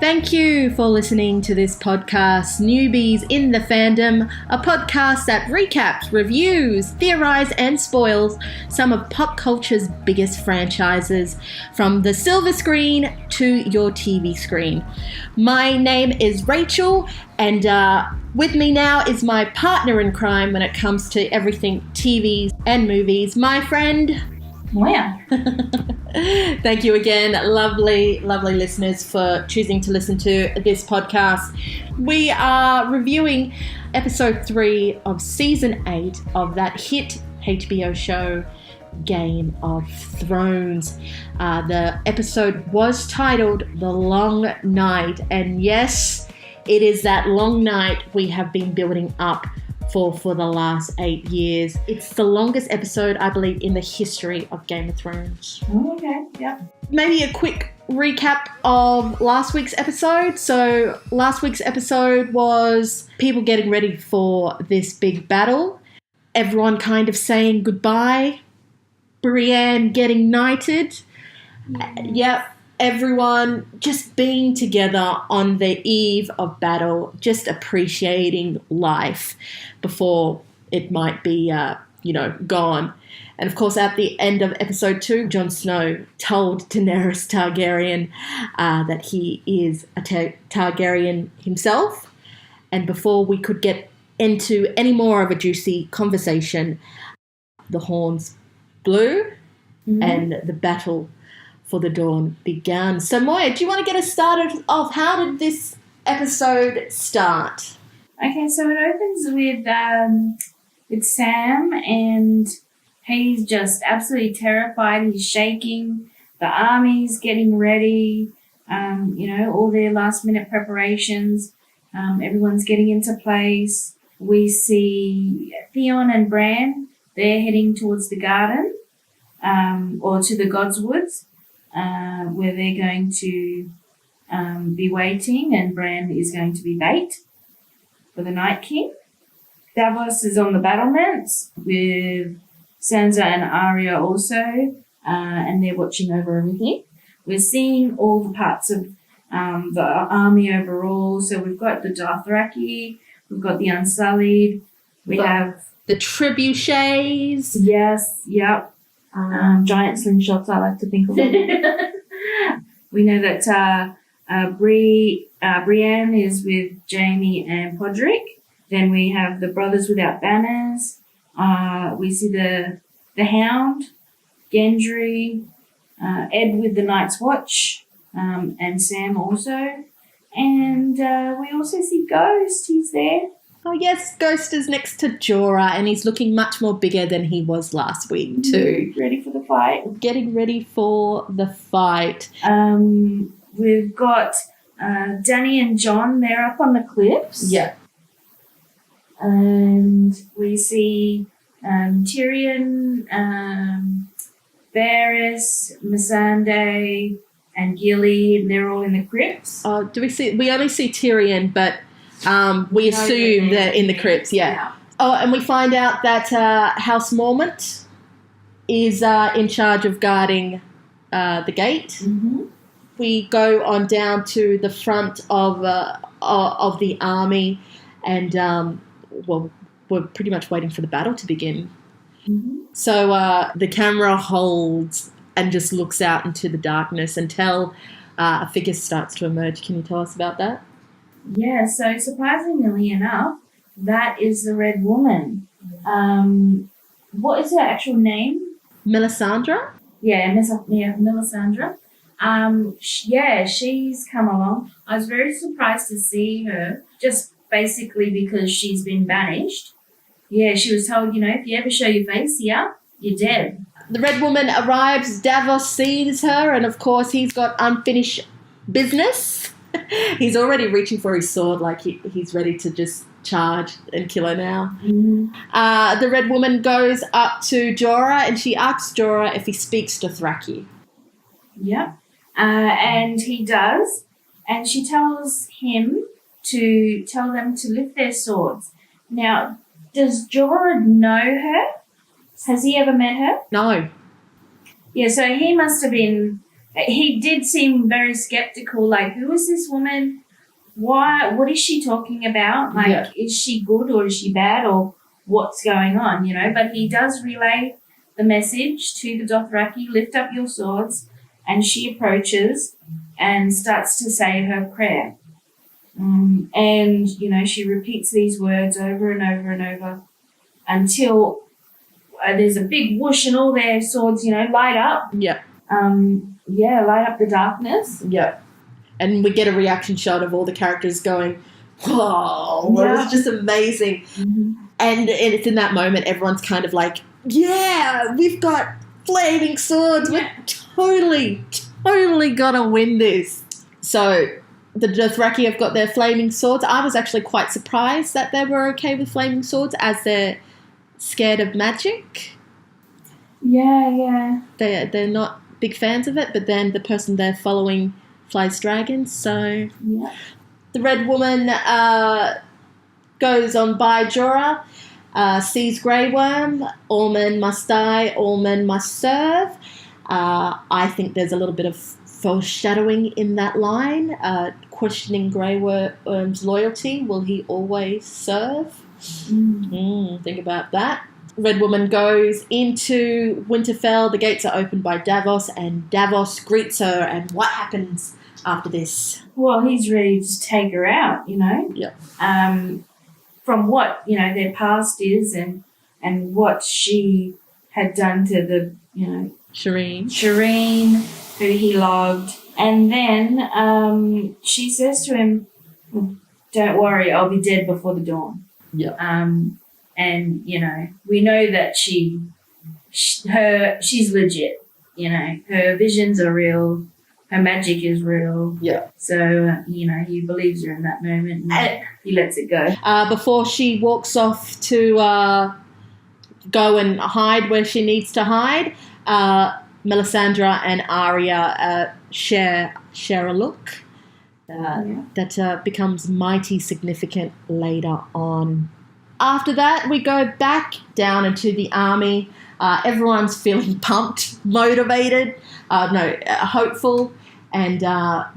Thank you for listening to this podcast, Newbies in the Fandom, a podcast that recaps, reviews, theorizes and spoils some of pop culture's biggest franchises, from the silver screen to your TV screen. My name is Rachel, and with me now is my partner in crime when it comes to everything TVs and movies, my friend Moya. Thank you again, lovely listeners, for choosing to listen to this podcast. We are reviewing episode 3 of season 8 of that hit HBO show, Game of Thrones. The episode was titled The Long Night, and yes, it is that long night we have been building up for the last 8 years. It's the longest episode, I believe, in the history of Game of Thrones. Oh, okay, yeah. Maybe a quick recap of last week's episode. So last week's episode was people getting ready for this big battle. Everyone kind of saying goodbye. Brienne getting knighted. Yep. Everyone just being together on the eve of battle, just appreciating life before it might be, gone. And of course, at the end of episode 2, Jon Snow told Daenerys Targaryen that he is a Targaryen himself. And before we could get into any more of a juicy conversation, the horns blew and the battle for the dawn began. So Moya, do you want to get us started off? How did this episode start? Okay, so it opens with Sam, and he's just absolutely terrified. He's shaking. The army's getting ready. All their last minute preparations. Everyone's getting into place. We see Theon and Bran. They're heading towards the garden, or to the Godswoods, where they're going to be waiting, and Bran is going to be bait for the Night King. Davos is on the battlements with Sansa and Arya also, and they're watching over everything. We're seeing all the parts of the army overall. So we've got the Dothraki, we've got the Unsullied, we have the Trebuchets. Yes, yep. Giant slingshots, I like to think of them. We know that Brienne is with Jaime and Podrick. Then we have the Brothers Without Banners. We see the Hound, Gendry, Ed with the Night's Watch, and Sam also. And we also see Ghost. He's there. Oh, yes, Ghost is next to Jorah, and he's looking much more bigger than he was last week too. Ready for the fight. Getting ready for the fight. We've got Dany and Jon. They're up on the cliffs. Yeah. And we see Tyrion, Varys, Missandei, and Gilly, and they're all in the crypts. Do we see? We only see Tyrion, but we assume they're in the crypts. Yeah. Oh, and we find out that House Mormont is in charge of guarding the gate. Mm-hmm. We go on down to the front of the army, and we're pretty much waiting for the battle to begin. Mm-hmm. So the camera holds and just looks out into the darkness until a figure starts to emerge. Can you tell us about that? Yeah, so surprisingly enough, that is the Red Woman. What is her actual name? Melisandre? Yeah, Melisandre. She's come along. I was very surprised to see her, just basically because she's been banished. Yeah, she was told, if you ever show your face here, you're dead. The Red Woman arrives, Davos sees her, and of course he's got unfinished business. He's already reaching for his sword, like he's ready to just charge and kill her now. Mm. The Red Woman goes up to Jorah, and she asks Jorah if he speaks Dothraki. Yep. And he does, and she tells him to tell them to lift their swords. Now, does Jorah know her? Has he ever met her? No. Yeah, so he must have been he did seem very skeptical. Like, who is this woman? Why? What is she talking about? Like, is she good or is she bad or what's going on? You know. But he does relay the message to the Dothraki: lift up your swords, and she approaches and starts to say her prayer. And you know, she repeats these words over and over and over until there's a big whoosh and all their swords, you know, light up. Yeah. Light up the darkness. Yeah. And we get a reaction shot of all the characters going, whoa, it was just amazing. Mm-hmm. And it's in that moment everyone's kind of like, yeah, we've got flaming swords. We're totally gonna win this. So the Dothraki have got their flaming swords. I was actually quite surprised that they were okay with flaming swords as they're scared of magic. Yeah. They're not big fans of it, but then the person they're following flies dragons, so... Yeah. The red woman goes on by Jorah, sees Grey Worm, all men must die, all men must serve. I think there's a little bit of foreshadowing in that line, questioning Grey Worm's loyalty. Will he always serve? Think about that. Red Woman goes into Winterfell. The gates are opened by Davos, and Davos greets her. And what happens after this? Well, he's ready to take her out, you know. Yeah. From what, you know, their past is and what she had done to the, you know, Shireen, who he loved. And then she says to him, don't worry, I'll be dead before the dawn. Yeah. And, you know, we know that she's legit, you know. Her visions are real. Her magic is real. Yeah. So, you know, he believes her in that moment and he lets it go. Before she walks off to go and hide where she needs to hide, Melisandre and Arya share a look that becomes mighty significant later on. After that, we go back down into the army. Everyone's feeling pumped, motivated, hopeful, and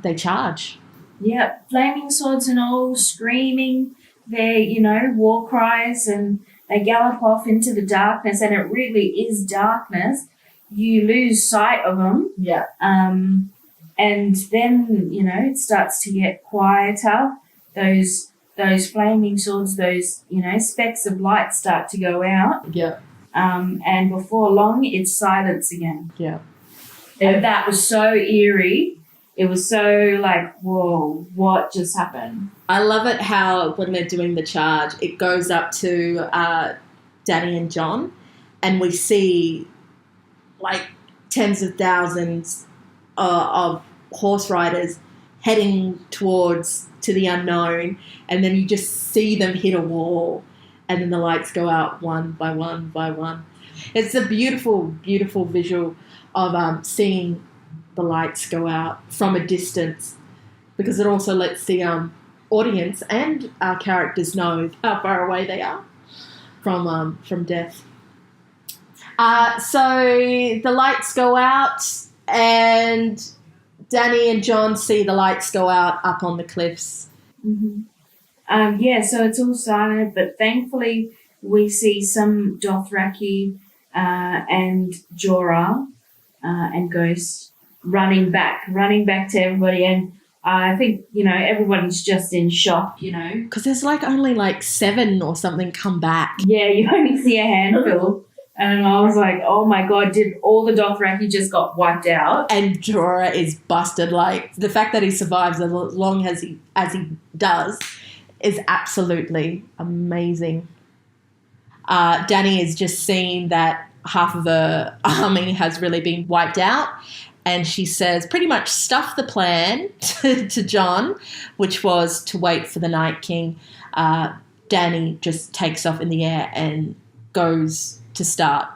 they charge. Yeah, flaming swords and all, screaming their, you know, war cries, and they gallop off into the darkness, and it really is darkness. You lose sight of them. Yeah. And then, you know, it starts to get quieter. Those flaming swords, those, you know, specks of light start to go out. Yeah. And before long, it's silence again. Yeah. And that was so eerie. It was so like, whoa, what just happened? I love it how when they're doing the charge, it goes up to Dany and Jon, and we see like tens of thousands of horse riders heading to the unknown, and then you just see them hit a wall, and then the lights go out one by one by one. It's a beautiful, beautiful visual of seeing the lights go out from a distance, because it also lets the audience and our characters know how far away they are from death. So the lights go out, and Dany and Jon see the lights go out up on the cliffs. Mm-hmm. So it's all silent, but thankfully we see some Dothraki and Jorah and Ghost running back to everybody, and I think, you know, everyone's just in shock, you know. Because there's only 7 or something come back. Yeah, you only see a handful. And I was like, oh my God, did all the Dothraki just got wiped out? And Jorah is busted. Like, the fact that he survives as long as he does is absolutely amazing. Dany is just seeing that half of the army has really been wiped out. And she says pretty much stuff the plan to Jon, which was to wait for the Night King. Dany just takes off in the air and goes to start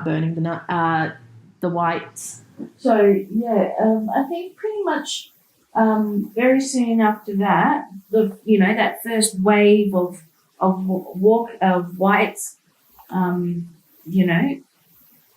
burning the whites. So I think pretty much very soon after that, that first wave of whites,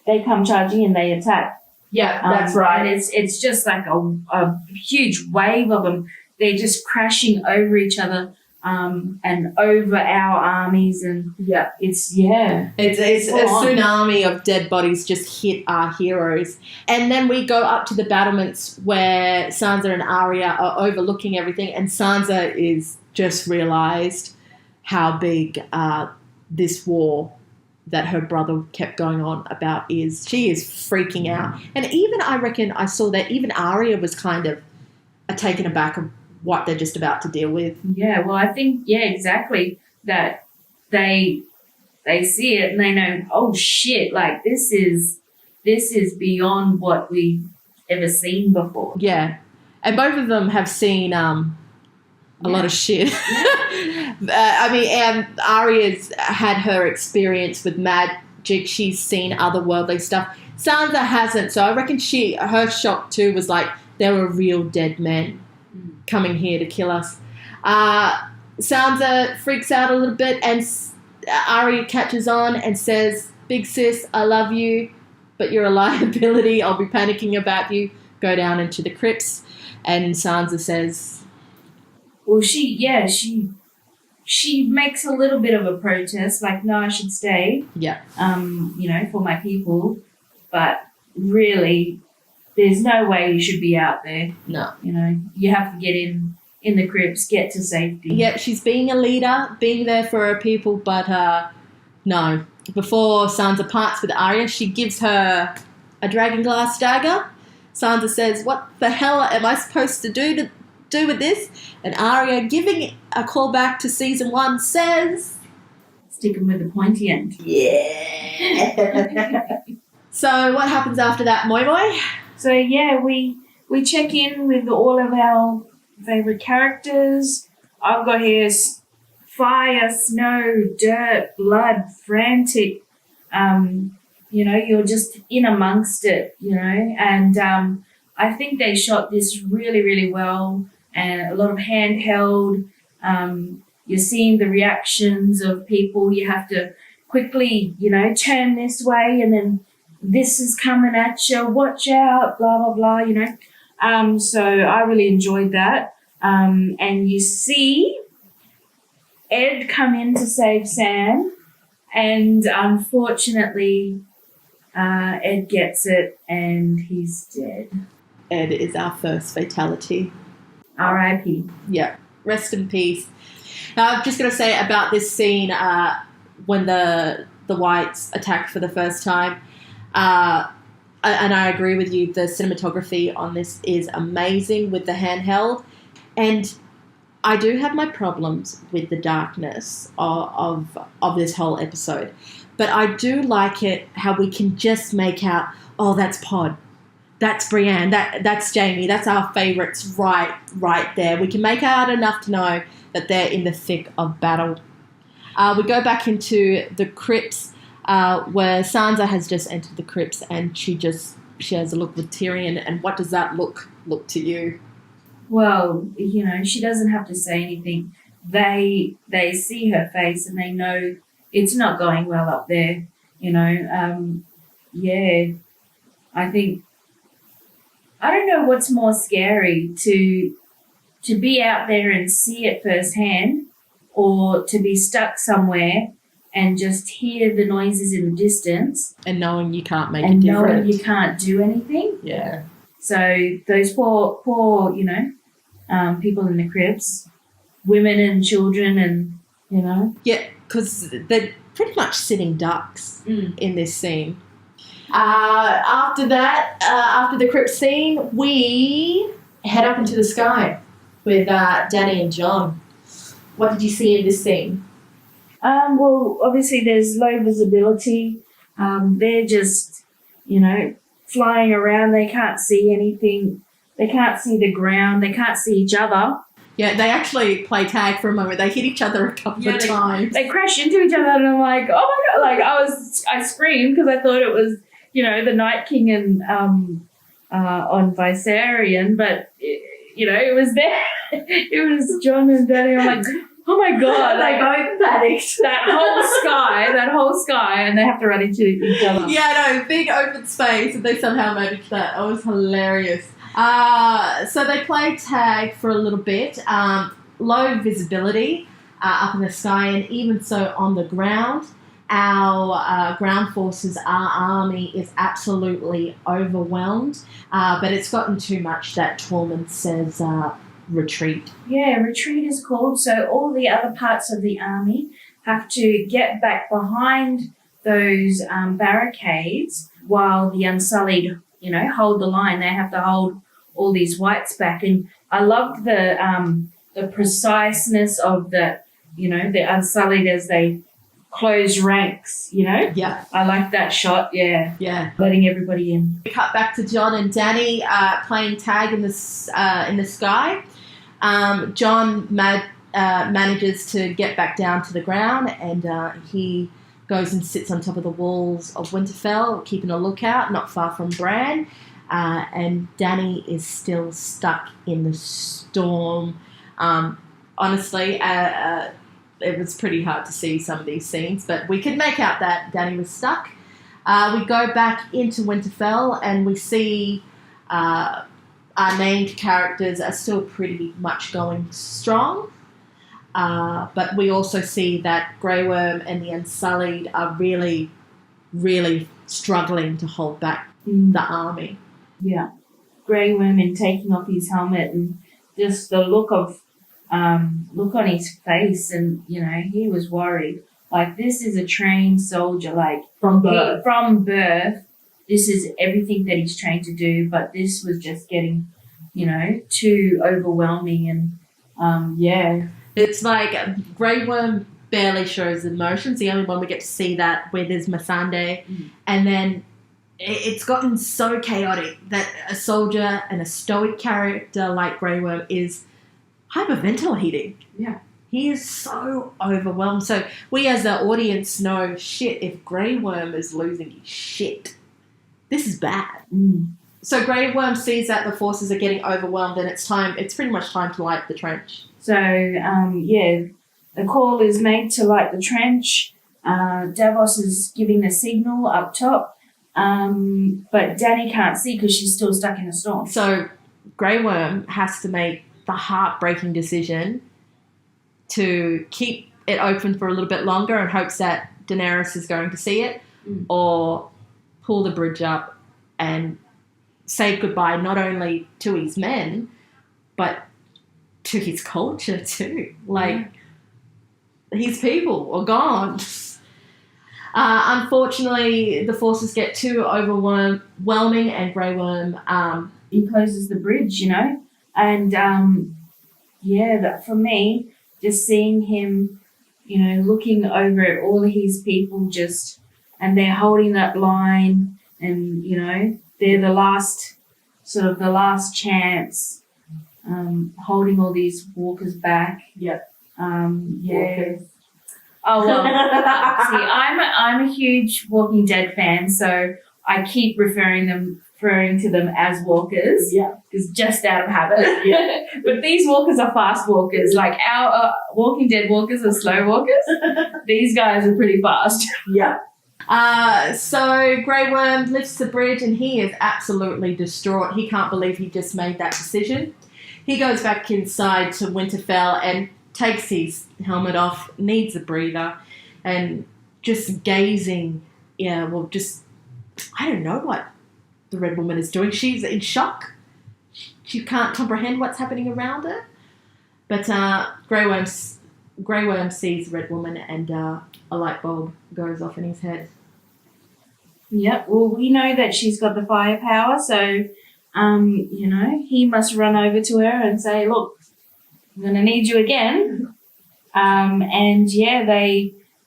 they come charging and they attack Yeah, that's right. And it's just like a huge wave of them. They're just crashing over each other and over our armies. And it's a full on. tsunami of dead bodies just hit our heroes. And then we go up to the battlements where Sansa and Arya are overlooking everything, and Sansa is just realised how big this war that her brother kept going on about is. She is freaking out. And even, I reckon, I saw that even Arya was kind of taken aback of what they're just about to deal with. Yeah, well, I think, exactly, that they see it and they know, oh shit, like this is beyond what we've ever seen before. Yeah. And both of them have seen a lot of shit. And Arya's had her experience with magic. She's seen otherworldly stuff. Sansa hasn't, so I reckon her shock too was like, there were real dead men coming here to kill us. Sansa freaks out a little bit, and Arya catches on and says, "Big sis, I love you, but you're a liability. I'll be panicking about you. Go down into the crypts." And Sansa says, well, she makes a little bit of a protest, like, no, I should stay. Yeah. For my people, but really, there's no way you should be out there. No. You have to get in the crypts, get to safety. Yeah, she's being a leader, being there for her people, but no. Before Sansa parts with Arya, she gives her a dragon glass dagger. Sansa says, "What the hell am I supposed to do with this?" And Arya, giving a callback to season 1, says, "Stick 'em with the pointy end." Yeah. So what happens after that, Moi Moi? So we check in with all of our favourite characters. I've got here fire, snow, dirt, blood, frantic. You're just in amongst it, and I think they shot this really, really well, and a lot of handheld. You're seeing the reactions of people. You have to quickly, turn this way, and then this is coming at you, watch out, blah, blah, blah, So I really enjoyed that. And you see Ed come in to save Sam, and unfortunately Ed gets it and he's dead. Ed is our first fatality. R.I.P. Yeah, rest in peace. Now, I'm just going to say about this scene when the Whites attack for the first time. And I agree with you, the cinematography on this is amazing with the handheld, and I do have my problems with the darkness of this whole episode, but I do like it how we can just make out, oh, that's Pod, that's Brienne, that's Jamie, that's our favourites right there. We can make out enough to know that they're in the thick of battle. We go back into the crypts, where Sansa has just entered the crypts, and she has a look with Tyrion. And what does that look to you? Well, she doesn't have to say anything. They see her face and they know it's not going well up there. I think, I don't know what's more scary, to be out there and see it firsthand, or to be stuck somewhere and just hear the noises in the distance. And knowing you can't make it different. And knowing you can't do anything. Yeah. So those poor people in the crypts, women and children and, Yeah, because they're pretty much sitting ducks in this scene. After that, after the crypt scene, we head up into the sky with Danny and John. What did you see in this scene? Well, obviously there's low visibility. They're just, flying around. They can't see anything. They can't see the ground. They can't see each other. Yeah, they actually play tag for a moment. They hit each other a couple of times. They crash into each other, and I'm like, oh my God. Like, I screamed because I thought it was, the Night King and on Viserion, but, it was there. It was John and Danny. I'm like, Oh my god! They Like both panicked. that whole sky, and they have to run into each other. Yeah, no, big open space, and they somehow managed that. It was hilarious. So they played tag for a little bit. Low visibility up in the sky, and even so on the ground. Our ground forces, our army is absolutely overwhelmed, but it's gotten too much that Tormund says retreat. Yeah, retreat is called. So all the other parts of the army have to get back behind those barricades while the Unsullied, hold the line. They have to hold all these whites back. And I loved the preciseness of the Unsullied as they close ranks, Yeah. I like that shot, yeah. Yeah. Letting everybody in. We cut back to John and Danny playing tag in the sky. John manages to get back down to the ground, and he goes and sits on top of the walls of Winterfell, keeping a lookout, not far from Bran. And Danny is still stuck in the storm. Honestly, it was pretty hard to see some of these scenes, but we could make out that Danny was stuck. We go back into Winterfell, and we see our named characters are still pretty much going strong. But we also see that Grey Worm and the Unsullied are really, really struggling to hold back the army. Yeah. Grey Worm taking off his helmet, and just the look on his face, and he was worried. Like, this is a trained soldier, like from birth. This is everything that he's trained to do, but this was just getting, too overwhelming. And yeah, it's like Grey Worm barely shows emotions. The only one we get to see that with is Missandei, and then it's gotten so chaotic that a soldier and a stoic character like Grey Worm is hyperventilating. Yeah. He is so overwhelmed. So we as the audience know, shit, if Grey Worm is losing his shit, this is bad. So Grey Worm sees that the forces are getting overwhelmed, and it's pretty much time to light the trench. So, the call is made to light the trench. Davos is giving the signal up top, but Dany can't see because she's still stuck in a storm. So Grey Worm has to make the heartbreaking decision to keep it open for a little bit longer in hopes that Daenerys is going to see it, or pull the bridge up and say goodbye not only to his men, but to his culture too. Like, his people are gone. Unfortunately, the forces get too overwhelming, and Grey Worm he closes the bridge, and that for me, just seeing him, looking over at all of his people, and they're holding that line, and they're the last chance, holding all these walkers back. Yep. Walkers. Oh well, see, I'm a huge Walking Dead fan, so I keep referring to them as walkers. Yeah. Because just out of habit. Yeah. But these walkers are fast walkers. Like, our Walking Dead walkers are slow walkers. These guys are pretty fast. Yeah. So Grey Worm lifts the bridge, and he is absolutely distraught. He can't believe he just made that decision. He goes back inside to Winterfell and takes his helmet off, needs a breather, and just gazing, I don't know what the Red Woman is doing. She's in shock. She can't comprehend what's happening around her. But Grey Worm sees the Red Woman, and a light bulb goes off in his head. Yep. Well, we know that she's got the firepower, so he must run over to her and say, "Look, I'm going to need you again."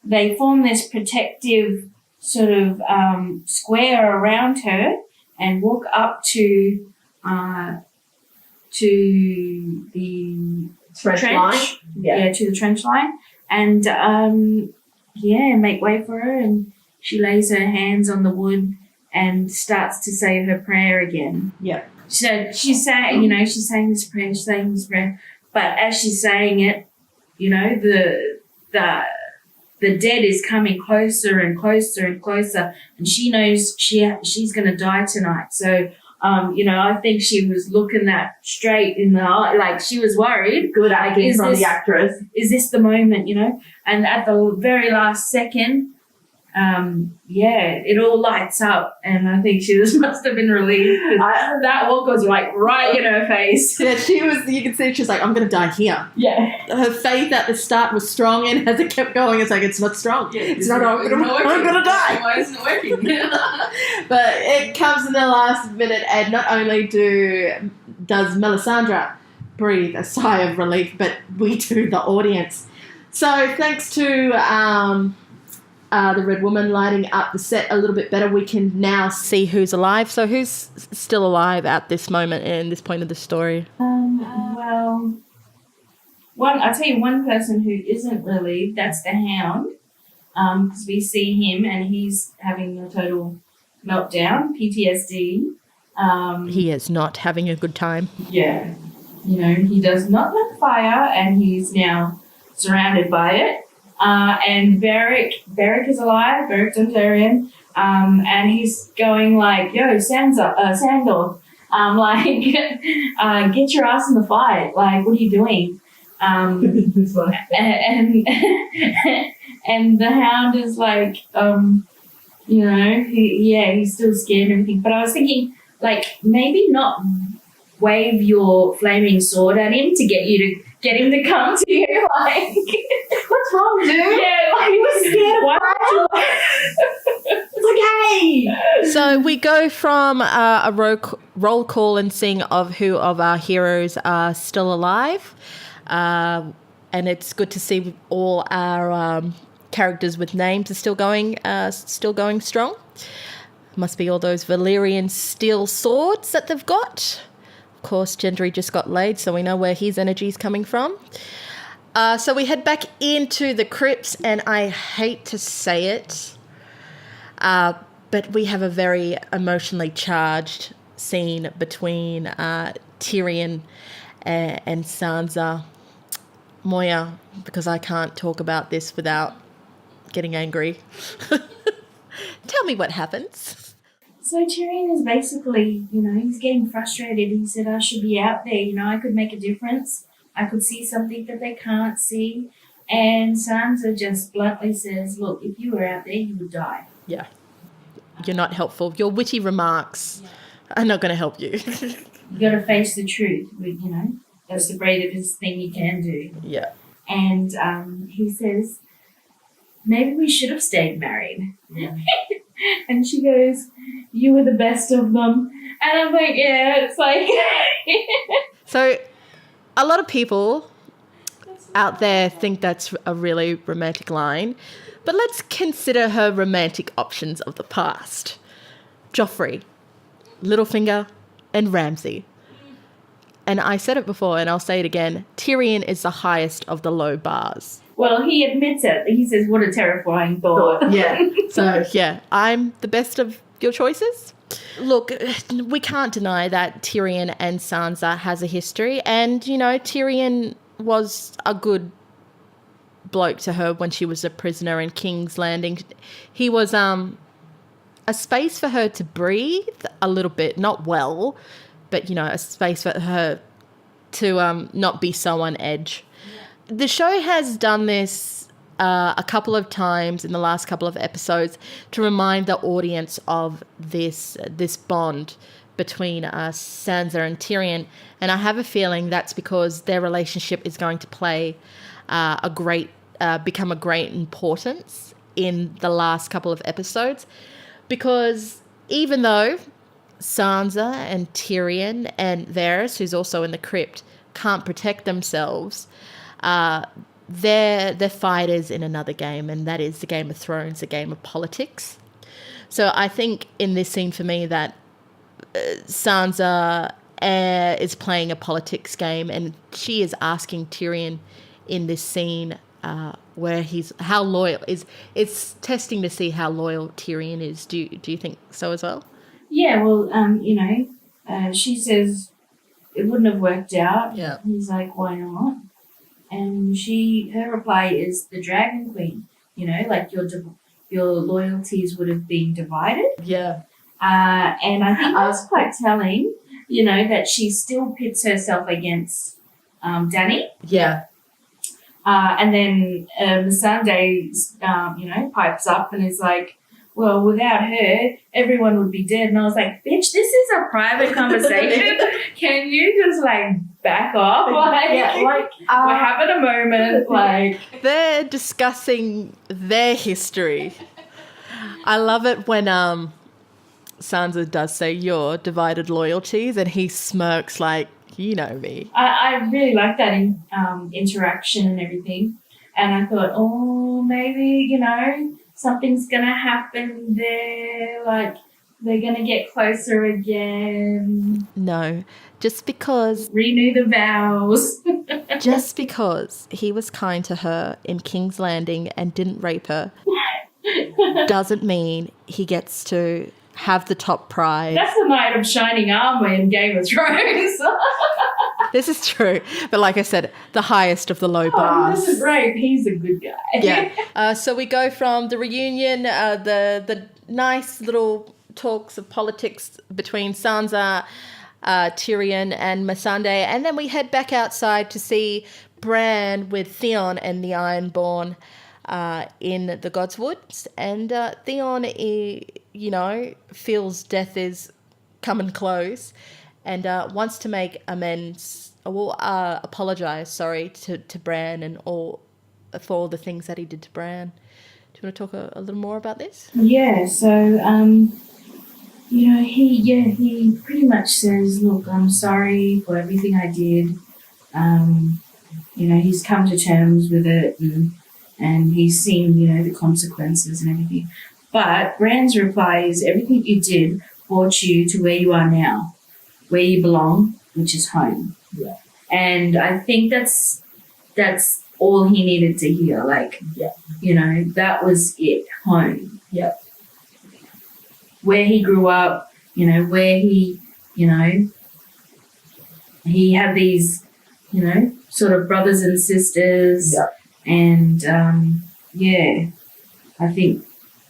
They form this protective sort of square around her and walk up to the trench line. Yeah, to the trench line, and make way for her. And she lays her hands on the wood and starts to say her prayer again. Yeah. So she's saying this prayer, but as she's saying it, you know, the dead is coming closer and closer and closer, and she knows she's going to die tonight. So, you know, I think she was looking that straight in the eye, like she was worried. Good acting from the actress. Is this the moment, you know? And at the very last second, it all lights up, and I think she must have been relieved. That look was like right in her face. Yeah, she was. You can see she's like, I'm going to die here. Yeah. Her faith at the start was strong, and as it kept going, it's like, it's not strong. Yeah, it's not. I'm going to die. Why isn't it working? But it comes in the last minute, and not only does Melisandre breathe a sigh of relief, but we too, the audience. So thanks to the Red Woman lighting up the set a little bit better, we can now see who's alive. So who's still alive at this moment and this point of the story? Well, I'll tell you one person who isn't relieved, that's the Hound, because we see him and he's having a total meltdown, PTSD. He is not having a good time. Yeah. You know, he does not like fire, and he's now surrounded by it. And Beric is alive, Beric Dondarrion, and he's going like, yo, Sandor, get your ass in the fight. Like, what are you doing? And the Hound is like, you know, he's still scared and everything. But I was thinking, like, maybe not wave your flaming sword at him to get him to come to you. Like, What's wrong, dude? yeah, like, He was scared. why It's okay. So we go from a roll call and seeing of who of our heroes are still alive. And it's good to see all our characters with names are still going strong. Must be all those Valyrian steel swords that they've got. Of course, Gendry just got laid, so we know where his energy is coming from. So we head back into the crypts, and I hate to say it, but we have a very emotionally charged scene between Tyrion and Sansa. Moya, because I can't talk about this without getting angry. Tell me what happens. So Tyrion is basically, you know, he's getting frustrated. He said, I should be out there, you know, I could make a difference. I could see something that they can't see. And Sansa just bluntly says, look, if you were out there, you would die. Yeah. You're not helpful. Your witty remarks are not going to help you. You got to face the truth, you know. That's the bravest thing you can do. Yeah. And he says, maybe we should have stayed married. Yeah. And she goes, you were the best of them. And I'm like, yeah, it's like... So a lot of people out there think that's a really romantic line, but let's consider her romantic options of the past. Joffrey, Littlefinger, and Ramsay. And I said it before, and I'll say it again, Tyrion is the highest of the low bars. Well, he admits it. He says, what a terrifying thought. Yeah. So, yeah, I'm the best of your choices. Look, we can't deny that Tyrion and Sansa has a history. And, you know, Tyrion was a good bloke to her when she was a prisoner in King's Landing. He was a space for her to breathe a little bit, not well, but, you know, a space for her to not be so on edge. The show has done this a couple of times in the last couple of episodes to remind the audience of this bond between Sansa and Tyrion, and I have a feeling that's because their relationship is going to play become a great importance in the last couple of episodes, because even though Sansa and Tyrion and Varys, who's also in the crypt, can't protect themselves, they're fighters in another game, and that is the Game of Thrones, the game of politics. So I think in this scene for me that Sansa is playing a politics game, and she is asking Tyrion in this scene where how loyal it's testing to see how loyal Tyrion is. Do you think so as well? Yeah, well, you know, she says it wouldn't have worked out. Yeah. He's like, why not? and her reply is the Dragon Queen. You know, like your loyalties would have been divided. Yeah. And I think that's quite telling. You know, that she still pits herself against Danny. Yeah. And then Sunday, pipes up and is like, well, without her, everyone would be dead. And I was like, bitch, this is a private conversation. Can you just, back off? We're having a moment. They're discussing their history. I love it when Sansa does say your divided loyalties and he smirks like, you know me. I really like that interaction and everything. And I thought, maybe, something's going to happen there. They're going to get closer again. No, just because... Renew the vows. Just because he was kind to her in King's Landing and didn't rape her doesn't mean he gets to have the top prize. That's the Knight of Shining Armour in Game of Thrones. This is true. But like I said, the highest of the low bars. This is great. He's a good guy. Yeah. So we go from the reunion, the nice little talks of politics between Sansa, Tyrion and Missandei, and then we head back outside to see Bran with Theon and the Ironborn in the Godswoods. And Theon, feels death is coming close and wants to make amends, apologise, to Bran and for all the things that he did to Bran. Do you want to talk a little more about this? Yeah, so, he pretty much says, look, I'm sorry for everything I did. He's come to terms with it and he's seen, the consequences and everything. But Bran's reply is everything you did brought you to where you are now, where you belong, which is home. Yeah. And I think that's all he needed to hear. That was it, home. Yeah. Where he grew up, where he had these, sort of brothers and sisters. Yeah. And, I think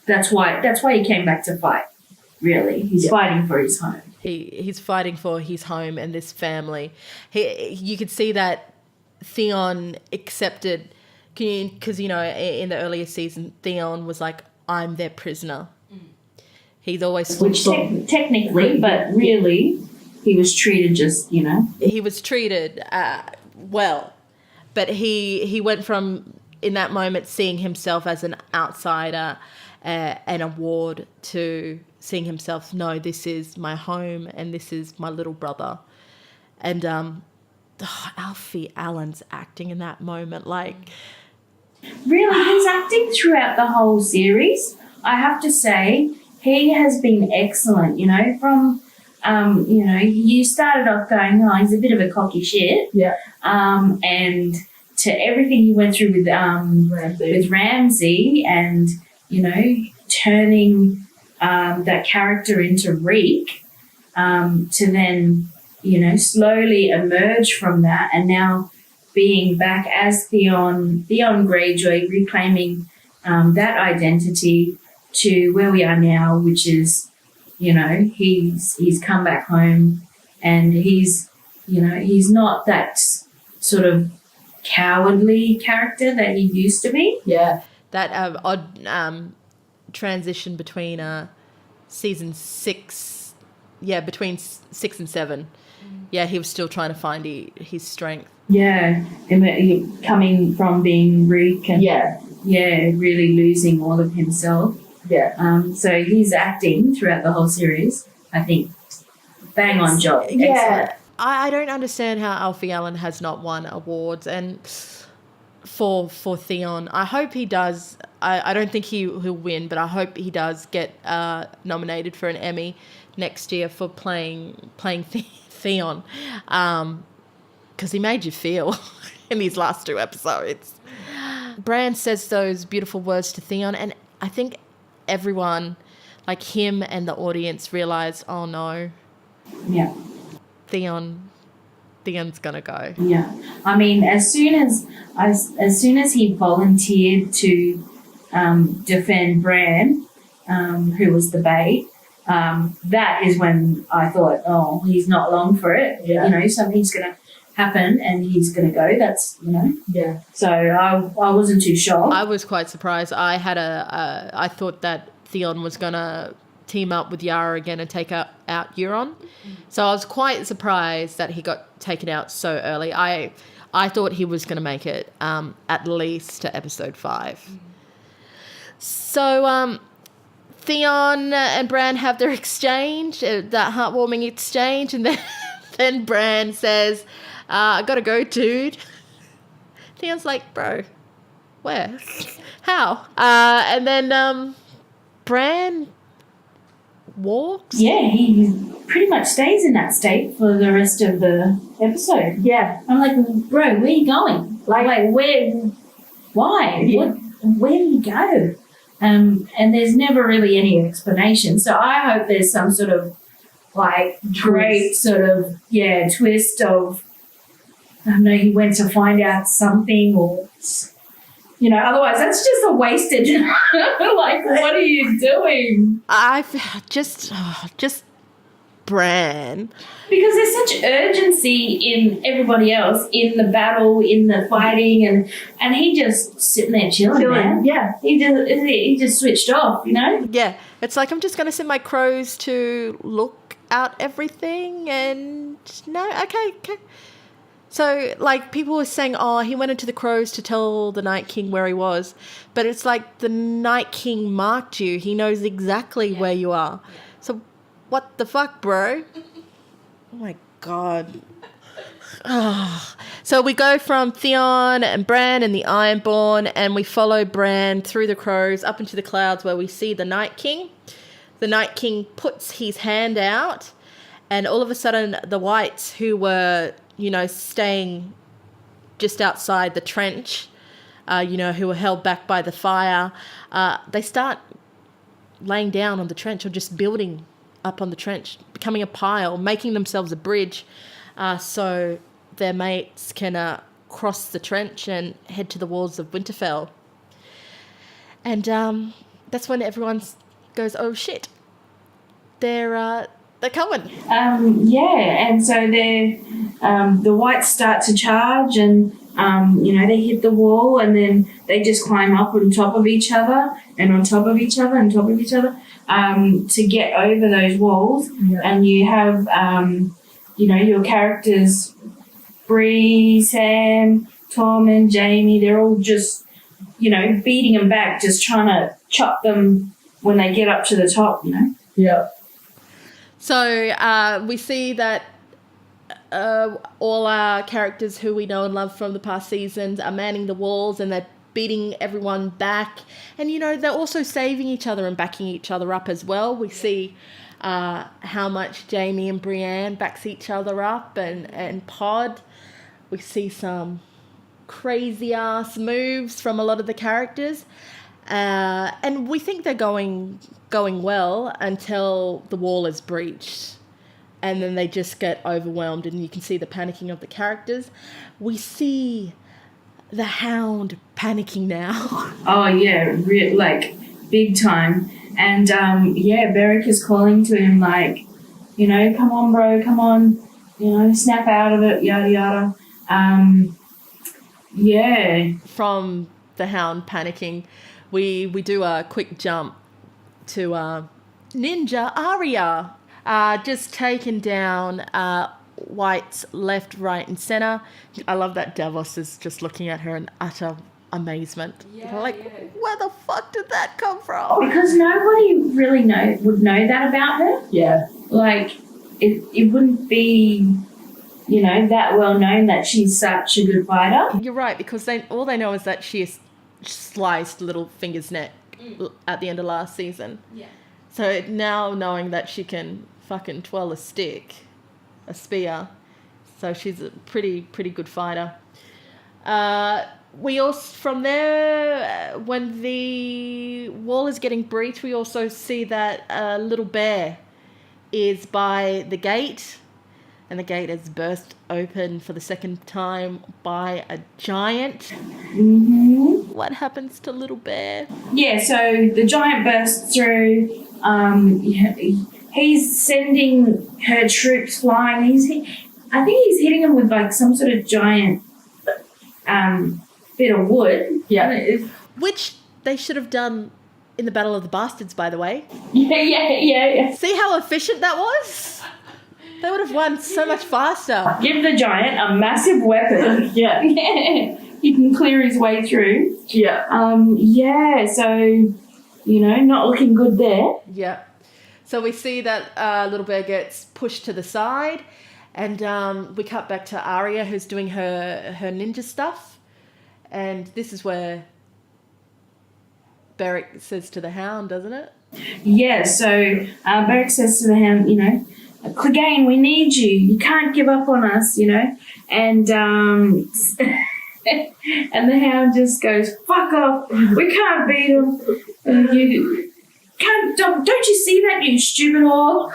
that's why he came back to fight, really. He's fighting for his home. He's fighting for his home and this family. You could see that Theon accepted, because, in the earlier season, Theon was like, I'm their prisoner. He's always... Which technically, but really, he was treated just, He was treated well, but he went from, in that moment, seeing himself as an outsider, an award, to seeing himself, no, this is my home and this is my little brother. And Alfie Allen's acting in that moment, Really, his acting throughout the whole series, I have to say, he has been excellent, from, you started off going, he's a bit of a cocky shit. Yeah. And to everything he went through with Ramsay and, turning that character into Reek, to then, slowly emerge from that and now being back as Theon Greyjoy, reclaiming that identity to where we are now, which is, he's come back home and he's not that sort of cowardly character that he used to be. Yeah. That odd transition between season 6, between 6 and 7. Yeah, he was still trying to find his strength. Yeah, and coming from being Reek and really losing all of himself. Yeah. So he's acting throughout the whole series, I think, bang on job. Yeah. Excellent. I don't understand how Alfie Allen has not won awards, and for Theon, I hope he does. I don't think he'll win, but I hope he does get nominated for an Emmy next year for playing Theon, because he made you feel in these last 2 episodes. Bran says those beautiful words to Theon, and I think everyone, like him and the audience, realize, oh no, Yeah. Theon Theon's gonna go. Yeah, I mean, as soon as he volunteered to defend Bran, who was the bait, that is when I thought, oh, he's not long for it. Yeah. You know, something's gonna happen and he's gonna go. That's Yeah. So I wasn't too shocked. I was quite surprised. I thought that Theon was gonna team up with Yara again and take out Euron. So I was quite surprised that he got taken out so early. I thought he was going to make it at least to episode 5. So Theon and Bran have their exchange, that heartwarming exchange, and then Bran says, I gotta go, dude. Theon's like, bro, where? How? And then Bran walks. Yeah, he pretty much stays in that state for the rest of the episode. Yeah. I'm like, bro, where are you going? Like where? Why? Yeah. Where do you go? And there's never really any explanation. So I hope there's some sort of like great sort of twist of I don't know, he went to find out something or otherwise that's just a wasted like what are you doing? I've just Bran. Because there's such urgency in everybody else, in the battle, in the fighting, and he just sitting there chilling, man. Yeah. He just switched off, Yeah, it's like I'm just going to send my crows to look out everything and no, okay. So, like, people were saying, oh, he went into the crows to tell the Night King where he was. But it's like the Night King marked you. He knows exactly where you are. Yeah. So, what the fuck, bro? Oh, my God. So, we go from Theon and Bran and the Ironborn, and we follow Bran through the crows up into the clouds where we see the Night King. The Night King puts his hand out, and all of a sudden, the Whites who were staying just outside the trench, who were held back by the fire, they start laying down on the trench or just building up on the trench, becoming a pile, making themselves a bridge so their mates can cross the trench and head to the walls of Winterfell. And that's when everyone goes, oh, shit, they're coming. And so the Whites start to charge and, they hit the wall and then they just climb up on top of each other and on top of each other and top of each other to get over those walls. Yeah. And you have, your characters, Bree, Sam, Tom and Jamie, they're all just, beating them back, just trying to chop them when they get up to the top, Yeah. So we see that all our characters who we know and love from the past seasons are manning the walls and they're beating everyone back. And, they're also saving each other and backing each other up as well. We see how much Jamie and Brienne backs each other up and Pod. We see some crazy-ass moves from a lot of the characters. And we think they're going well until the wall is breached. And then they just get overwhelmed and you can see the panicking of the characters. We see the Hound panicking now. Oh, yeah, big time. And, Beric is calling to him like, come on, bro, come on, snap out of it, yada, yada. From the Hound panicking, we do a quick jump to Ninja Arya. Just taken down White's left, right, and centre. I love that Davos is just looking at her in utter amazement. Where the fuck did that come from? Because nobody really would know that about her. Yeah. Like, it wouldn't be, that well known that she's such a good fighter. You're right, because all they know is that she sliced Littlefinger's neck at the end of last season. Yeah. So now knowing that she can fucking twirl a spear, so she's a pretty good fighter. We also, from there, when the wall is getting breached, we also see that Little Bear is by the gate, and the gate is burst open for the second time by a giant. Mm-hmm. What happens to Little Bear? Yeah, so the giant bursts through. He's sending her troops flying. I think he's hitting them with like some sort of giant bit of wood. Yeah. Which they should have done in the Battle of the Bastards, by the way. Yeah. See how efficient that was? They would have won so much faster. Give the giant a massive weapon. Yeah. He can clear his way through. Yeah. So, not looking good there. Yeah. So we see that Little Bear gets pushed to the side, and we cut back to Arya, who's doing her ninja stuff. And this is where Beric says to the Hound, doesn't it? Yeah, so Beric says to the Hound, Clegane, we need you. You can't give up on us, And and the Hound just goes, fuck off. We can't beat him. Don't you see that, you stupid whore?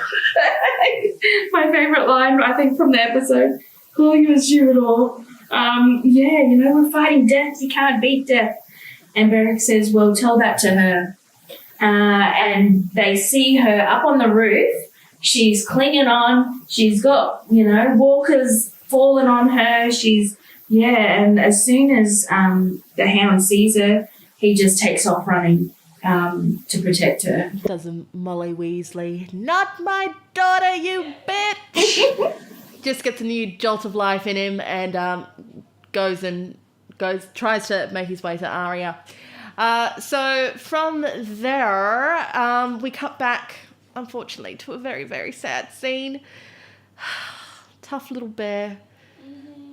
My favourite line, I think, from the episode. Call you a stupid whore. We're fighting death. You can't beat death. And Beric says, well, tell that to her. And they see her up on the roof. She's clinging on. She's got, walkers falling on her. And as soon as the Hound sees her, he just takes off running to protect her. Does a Molly Weasley, not my daughter, you bitch! Just gets a new jolt of life in him and tries to make his way to Arya. So from there, we cut back, unfortunately, to a very, very sad scene. Tough Little Bear.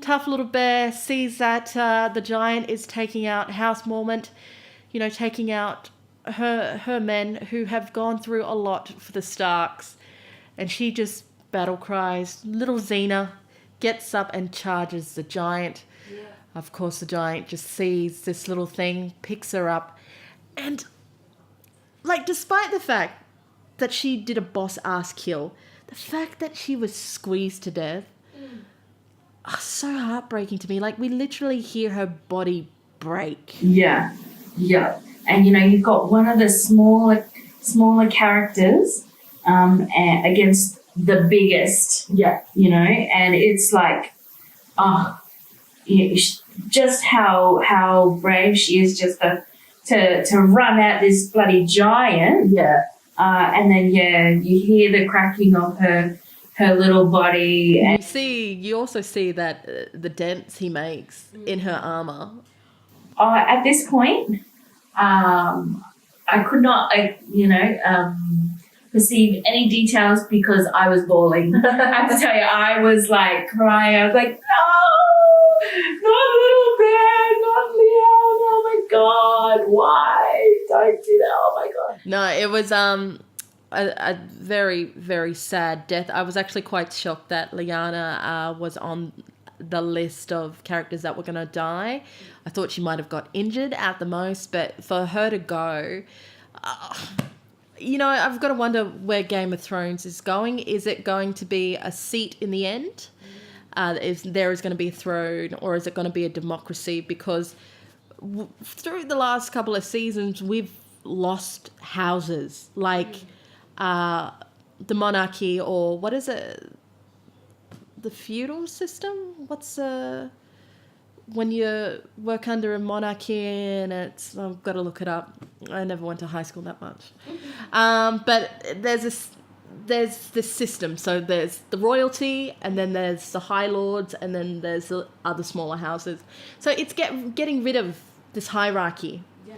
Tough Little Bear sees that the giant is taking out House Mormont, taking out her men who have gone through a lot for the Starks. And she just battle cries. Little Xena gets up and charges the giant. Yeah. Of course, the giant just sees this little thing, picks her up. And, despite the fact that she did a boss-ass kill, the fact that she was squeezed to death, so heartbreaking to me. We literally hear her body break. Yeah. And, you've got one of the smaller characters against the biggest. Yeah. And it's just how brave she is just to run at this bloody giant. Yeah. And then, you hear the cracking of her little body. And you also see that the dents he makes in her armor. At this point, I could not, perceive any details because I was bawling. I have to tell you, I was crying. I was like, no, not Little Bear, not Leanne. Oh my God, why? Don't do that. Oh my God. No, it was a very, very sad death. I was actually quite shocked that Lyanna was on the list of characters that were going to die. I thought she might have got injured at the most, but for her to go, I've got to wonder where Game of Thrones is going. Is it going to be a seat in the end? If there is going to be a throne, or is it going to be a democracy? Because through the last couple of seasons, we've lost houses the monarchy, or what is it? The feudal system? What's when you work under a monarchy and I've got to look it up. I never went to high school that much. But there's this system. So there's the royalty, and then there's the High Lords, and then there's the other smaller houses. So it's getting rid of this hierarchy. Yeah.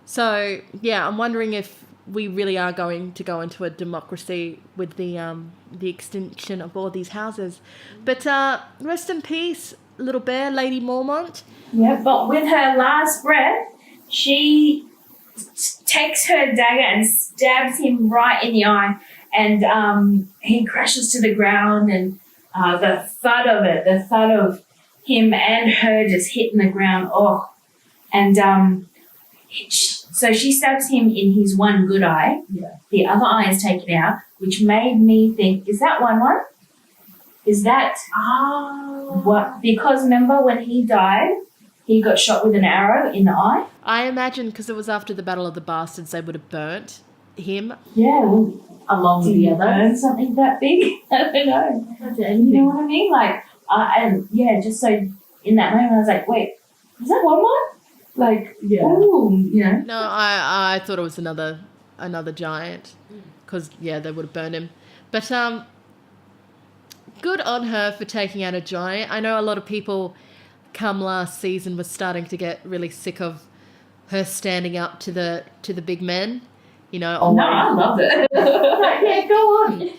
So yeah, I'm wondering if we really are going to go into a democracy with the extinction of all these houses. But rest in peace, Little Bear, Lady Mormont. Yeah, but with her last breath, she takes her dagger and stabs him right in the eye, and he crashes to the ground, and the thud of him and her just hitting the ground. So she stabs him in his one good eye. Yeah. The other eye is taken out, which made me think, is that 1-1? Is that what? Because remember when he died, he got shot with an arrow in the eye. I imagine because it was after the Battle of the Bastards, they would have burnt him. Yeah, well, Along with did the he other. burn something that big? I don't know. You know what I mean? Like, and yeah, just so in that moment, I was like, wait, is that one more? Like, Yeah. ooh, you know. No, I thought it was another giant because, yeah, they would have burned him. But good on her for taking out a giant. I know a lot of people come last season were starting to get really sick of her standing up to the big men. You know, Oh, no, I loved it. Yeah, go on.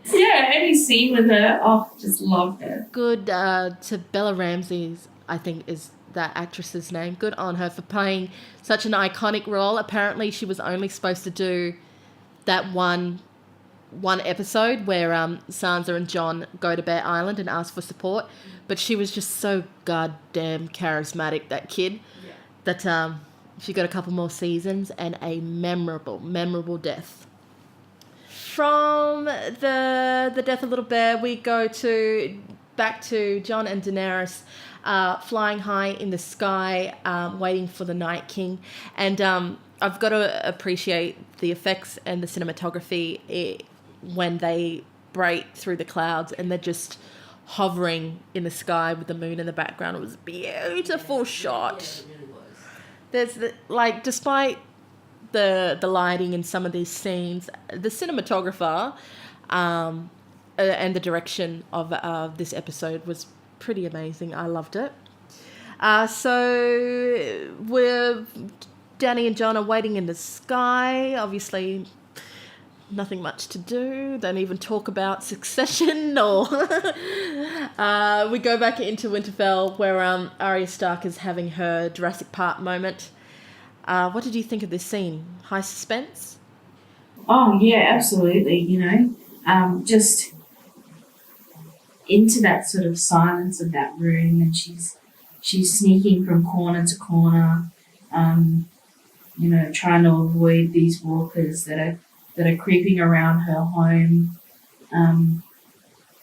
Yeah, any scene with her, just loved her. good to Bella Ramsey, I think is that actress's name. Good on her for playing such an iconic role. Apparently she was only supposed to do that one episode where Sansa and Jon go to Bear Island and ask for support, but she was just so goddamn charismatic, that kid, that she got a couple more seasons and a memorable death. From the death of Little Bear, we go back to Jon and Daenerys flying high in the sky, waiting for the Night King. And I've got to appreciate the effects and the cinematography when they break through the clouds and they're just hovering in the sky with the moon in the background. It was a beautiful shot. There's despite the lighting in some of these scenes, the cinematographer and the direction of this episode was pretty amazing. I loved it. So Danny and Jon are waiting in the sky. Obviously, nothing much to do. Don't even talk about Succession or... we go back into Winterfell where Arya Stark is having her Jurassic Park moment. What did you think of this scene? High suspense? Oh, yeah, absolutely, you know. Just into that sort of silence of that room, and she's sneaking from corner to corner, you know, trying to avoid these walkers that are creeping around her home.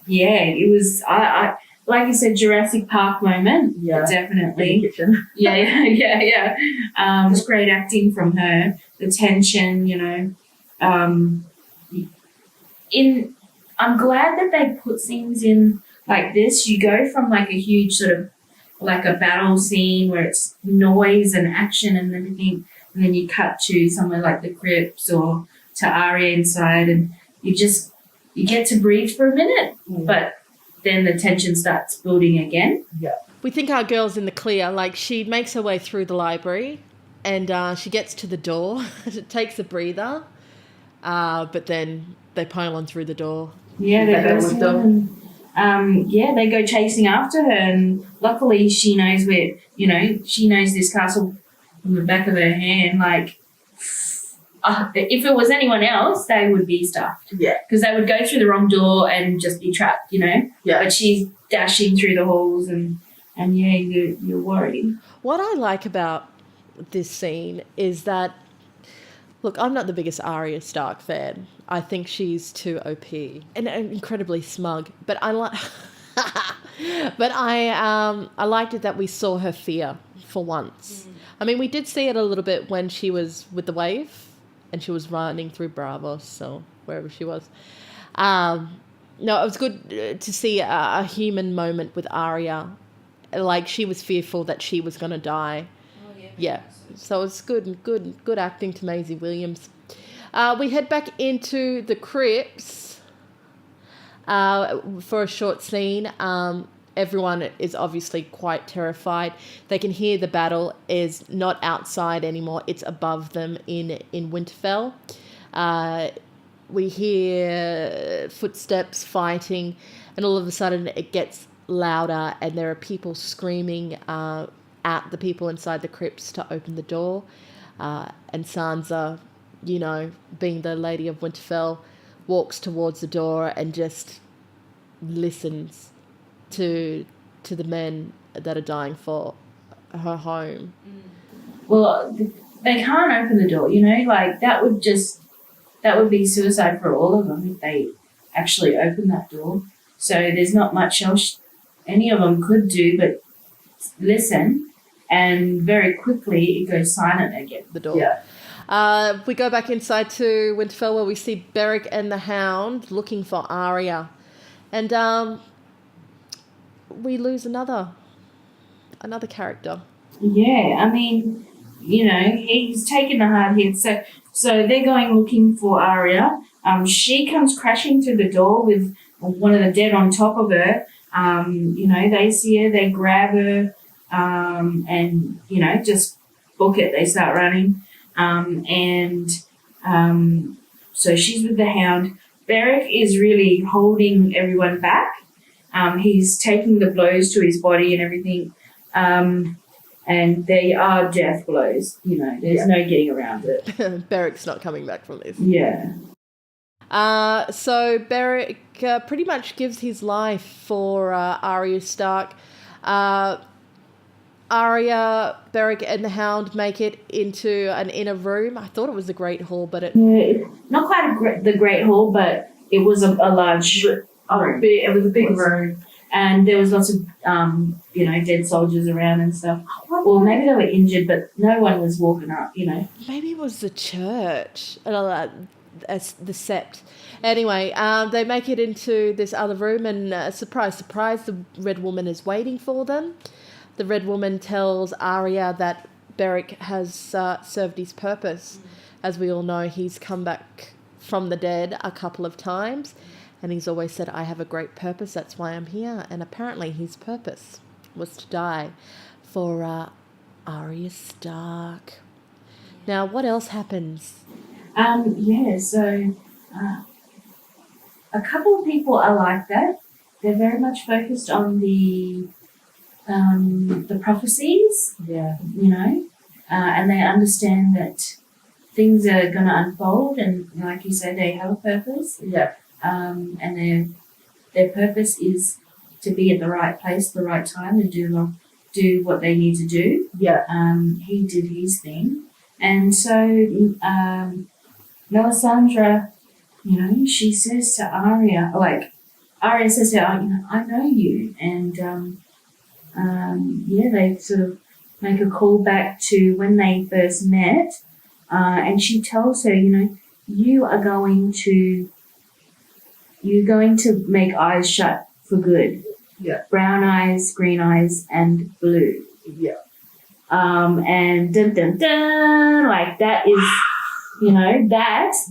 Yeah, it was, I like you said, Jurassic Park moment. Yeah. Definitely. Yeah. Just great acting from her. The tension, you know. I'm glad that they put scenes in like this. You go from like a huge sort of like a battle scene where it's noise and action and everything, and then you cut to somewhere like the crypts or to Arya inside, and you get to breathe for a minute, but then the tension starts building again. Yeah. We think our girl's in the clear. Like, she makes her way through the library and she gets to the door. It takes a breather, but then they pile on through the door. Yeah, they go chasing after her, and luckily she knows where, you know, she knows this castle from the back of her hand. Like, if it was anyone else, they would be stuffed. Yeah. Because they would go through the wrong door and just be trapped, you know. Yeah. But she's dashing through the halls, and yeah, you're worried. What I like about this scene is that, look, I'm not the biggest Arya Stark fan. I think she's too OP and incredibly smug. But I like, but I liked it that we saw her fear for once. I mean, we did see it a little bit when she was with the wave, and she was running through Bravos or wherever she was. No, it was good to see a human moment with Arya. Like, she was fearful that she was going to die. Oh, yeah. Yeah, so it's good acting to Maisie Williams. We head back into the crypts for a short scene. Everyone is obviously quite terrified. They can hear the battle is not outside anymore. It's above them in Winterfell. We hear footsteps, fighting, and all of a sudden it gets louder and there are people screaming at the people inside the crypts to open the door. And Sansa, you know, being the Lady of Winterfell, walks towards the door and just listens to the men that are dying for her home. Well, they can't open the door, you know, like that would be suicide for all of them if they actually open that door. So there's not much else any of them could do but listen, and very quickly it goes silent again. The door. Yeah. We go back inside to Winterfell where we see Beric and the Hound looking for Arya. And we lose another character. Yeah, I mean, he's taken the hard hit. So they're going looking for Arya. She comes crashing through the door with one of the dead on top of her. They see her, they grab her, and just book it. They start running, so she's with the Hound. Beric is really holding everyone back. He's taking the blows to his body and everything. And they are death blows. There's no getting around it. Beric's not coming back from this. Yeah. So Beric pretty much gives his life for Arya Stark. Arya, Beric, and the Hound make it into an inner room. I thought it was the Great Hall, but it's not quite the Great Hall, but it was a large room. It was a big room. And there was lots of, dead soldiers around and stuff. Well, maybe they were injured, but no one was walking up, Maybe it was the church, the sept. Anyway, they make it into this other room, and surprise, surprise, the Red Woman is waiting for them. The Red Woman tells Arya that Beric has served his purpose. As we all know, he's come back from the dead a couple of times. And he's always said, I have a great purpose, that's why I'm here. And apparently his purpose was to die for Arya Stark. Now, what else happens? So a couple of people are like that. They're very much focused on the prophecies, and they understand that things are going to unfold, and like you said, they have a purpose. Yeah. And their purpose is to be at the right place, at the right time, and do what they need to do. Yeah. He did his thing, and so Melisandre, she says to Arya, Arya says to her, I know you, and they sort of make a call back to when they first met, and she tells her, you're going to make eyes shut for good. Yeah. Brown eyes, green eyes, and blue. Yeah. And dun dun dun, that is,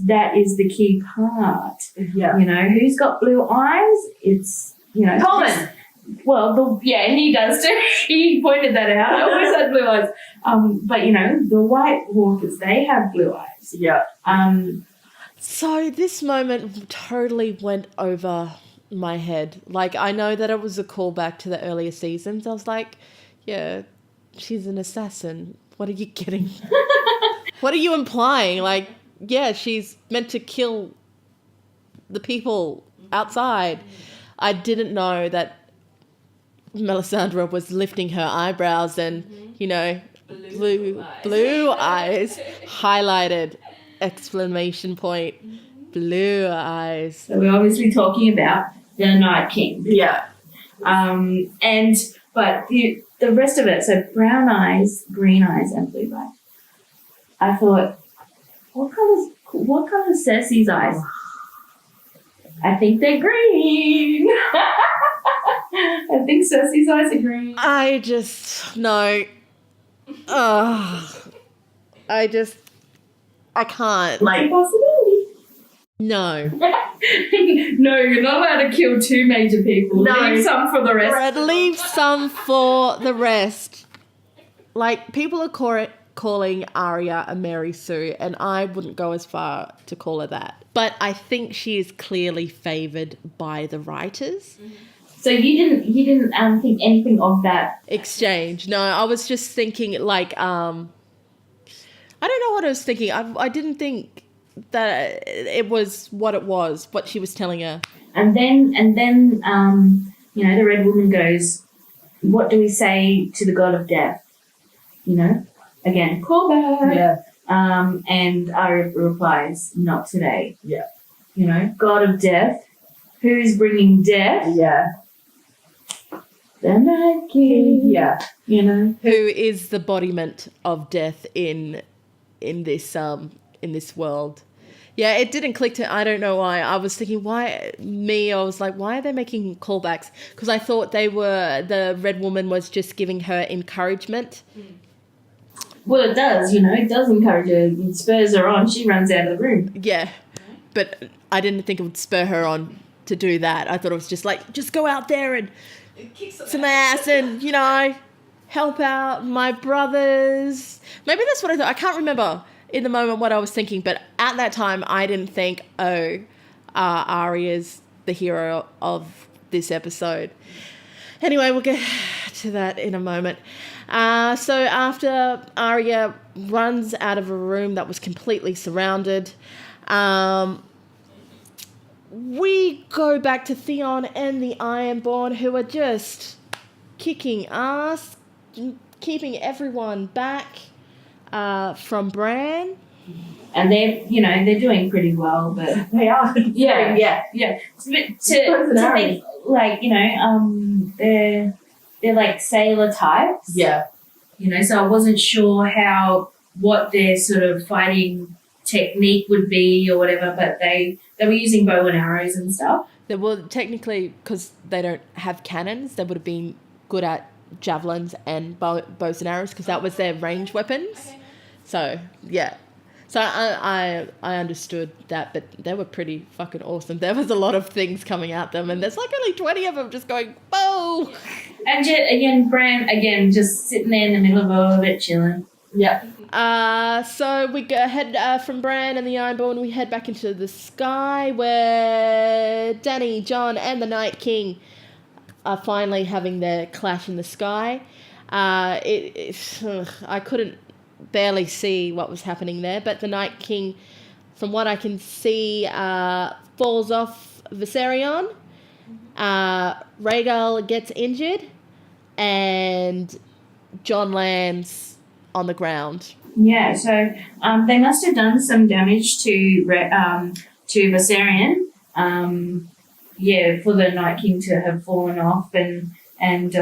that is the key part. Yeah. Who's got blue eyes? It's, Common. Well, he does too. He pointed that out. I always had blue eyes. But the White Walkers, they have blue eyes. Yeah. So this moment totally went over my head. I know that it was a callback to the earlier seasons. I was like, yeah, she's an assassin. What are you getting? What are you implying? She's meant to kill the people outside. I didn't know that Melisandre was lifting her eyebrows and, blue eyes highlighted. Exclamation point, blue eyes. So we're obviously talking about the Night King. Yeah. But the rest of it, so brown eyes, green eyes, and blue eyes. I thought, what color is Cersei's eyes? I think they're green. I think Cersei's eyes are green. I can't. It's a possibility. No. No, you're not allowed to kill two major people. No. Leave some for the rest. Brad, leave some for the rest. People are calling Arya a Mary Sue, and I wouldn't go as far to call her that. But I think she is clearly favoured by the writers. So you didn't think anything of that exchange? No, I was just thinking I don't know what I was thinking. I didn't think that it was what she was telling her. And then the Red Woman goes, what do we say to the god of death? Again, call back. Yeah. And Arya replies, not today. Yeah. God of death, who's bringing death? Yeah. The Night King. Yeah. You know? Who is the embodiment of death in this world. Yeah, it didn't click to, I don't know why. I was thinking, I was like, why are they making callbacks? Because I thought the Red Woman was just giving her encouragement. Well, it does, it does encourage her. It spurs her on. She runs out of the room. Yeah, but I didn't think it would spur her on to do that. I thought it was just like, just go out there and kick some ass and, help out my brothers. Maybe that's what I thought. I can't remember in the moment what I was thinking, but at that time I didn't think, Arya's the hero of this episode. Anyway, we'll get to that in a moment. So after Arya runs out of a room that was completely surrounded, we go back to Theon and the Ironborn, who are just kicking ass, keeping everyone back from Bran. And they're doing pretty well, but They are. yeah. But to think, like, they're like sailor types. Yeah. So I wasn't sure what their sort of fighting technique would be or whatever, but they were using bow and arrows and stuff. They were technically, because they don't have cannons, they would have been good at javelins and bows and arrows, because that was their range weapons. Okay. So, yeah. So I understood that, but they were pretty fucking awesome. There was a lot of things coming at them, and there's like only 20 of them just going, whoa! And again, Bran, just sitting there in the middle of all of it, chilling. Yeah. So we head from Bran and the Ironborn, we head back into the sky, where Dany, Jon, and the Night King are finally having their clash in the sky. I couldn't barely see what was happening there, but the Night King, from what I can see, falls off Viserion. Rhaegal gets injured, and Jon lands on the ground. Yeah, so they must have done some damage to Viserion. For the Night King to have fallen off, and so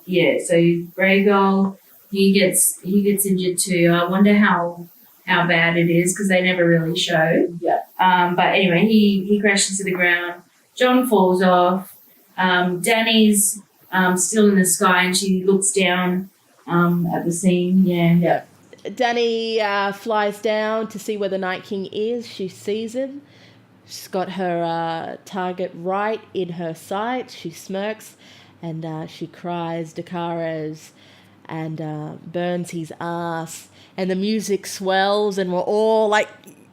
Rhaegal, he gets injured too. I wonder how bad it is, because they never really showed. Yeah. But anyway, he crashes to the ground. Jon falls off. Dany's still in the sky, and she looks down at the scene. Yeah. Dany flies down to see where the Night King is. She sees him. She's got her target right in her sight. She smirks, and she cries Dakares, and burns his ass. And the music swells, and we're all like,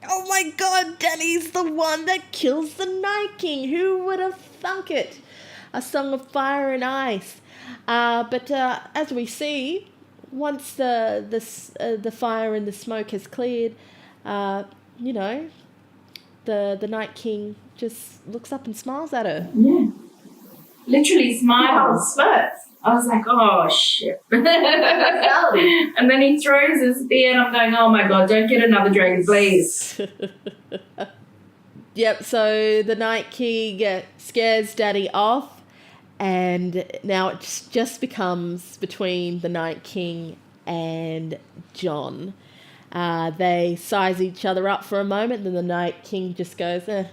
oh my god, Dany's the one that kills the Night King. Who would have thunk it? A Song of Fire and Ice. But as we see, once the fire and the smoke has cleared, the Night King just looks up and smiles at her. Yeah. Literally smiles. Smirks. I was like, oh, shit. And then he throws his spear, and I'm going, oh, my God, don't get another dragon, please. Yep, so the Night King scares Daddy off, and now it just becomes between the Night King and Jon. They size each other up for a moment, then the Night King just goes, heads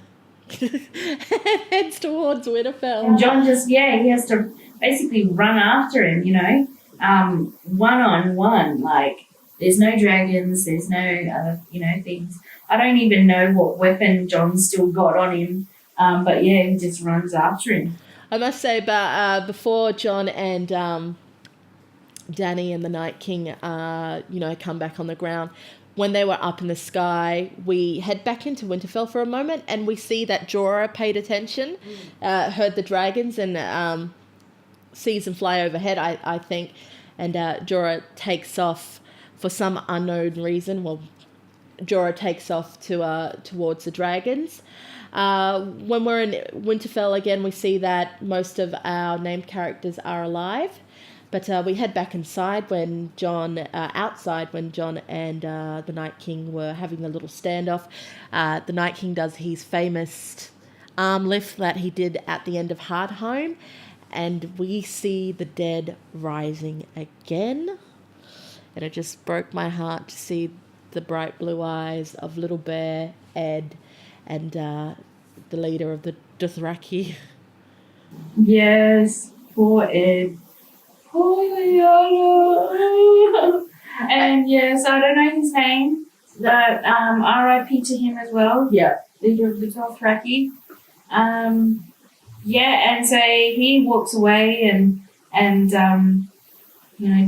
towards Winterfell. And Jon he has to basically run after him, one-on-one. Like, there's no dragons, there's no other, things. I don't even know what weapon Jon's still got on him, but yeah, he just runs after him. I must say, before Jon and Dany and the Night King, come back on the ground, when they were up in the sky, we head back into Winterfell for a moment, and we see that Jorah paid attention, heard the dragons, and sees them fly overhead, I think, and Jorah takes off for some unknown reason. Well, Jorah takes off towards the dragons. When we're in Winterfell again, we see that most of our named characters are alive. But we head back outside when Jon and the Night King were having a little standoff. The Night King does his famous arm lift that he did at the end of Hard Home. And we see the dead rising again. And it just broke my heart to see the bright blue eyes of Little Bear, Ed, and the leader of the Dothraki. Yes, poor Ed. Poor Leona. And yes, I don't know his name, but R.I.P. to him as well. Yeah. Leader of the Dothraki. Yeah, and so he walks away and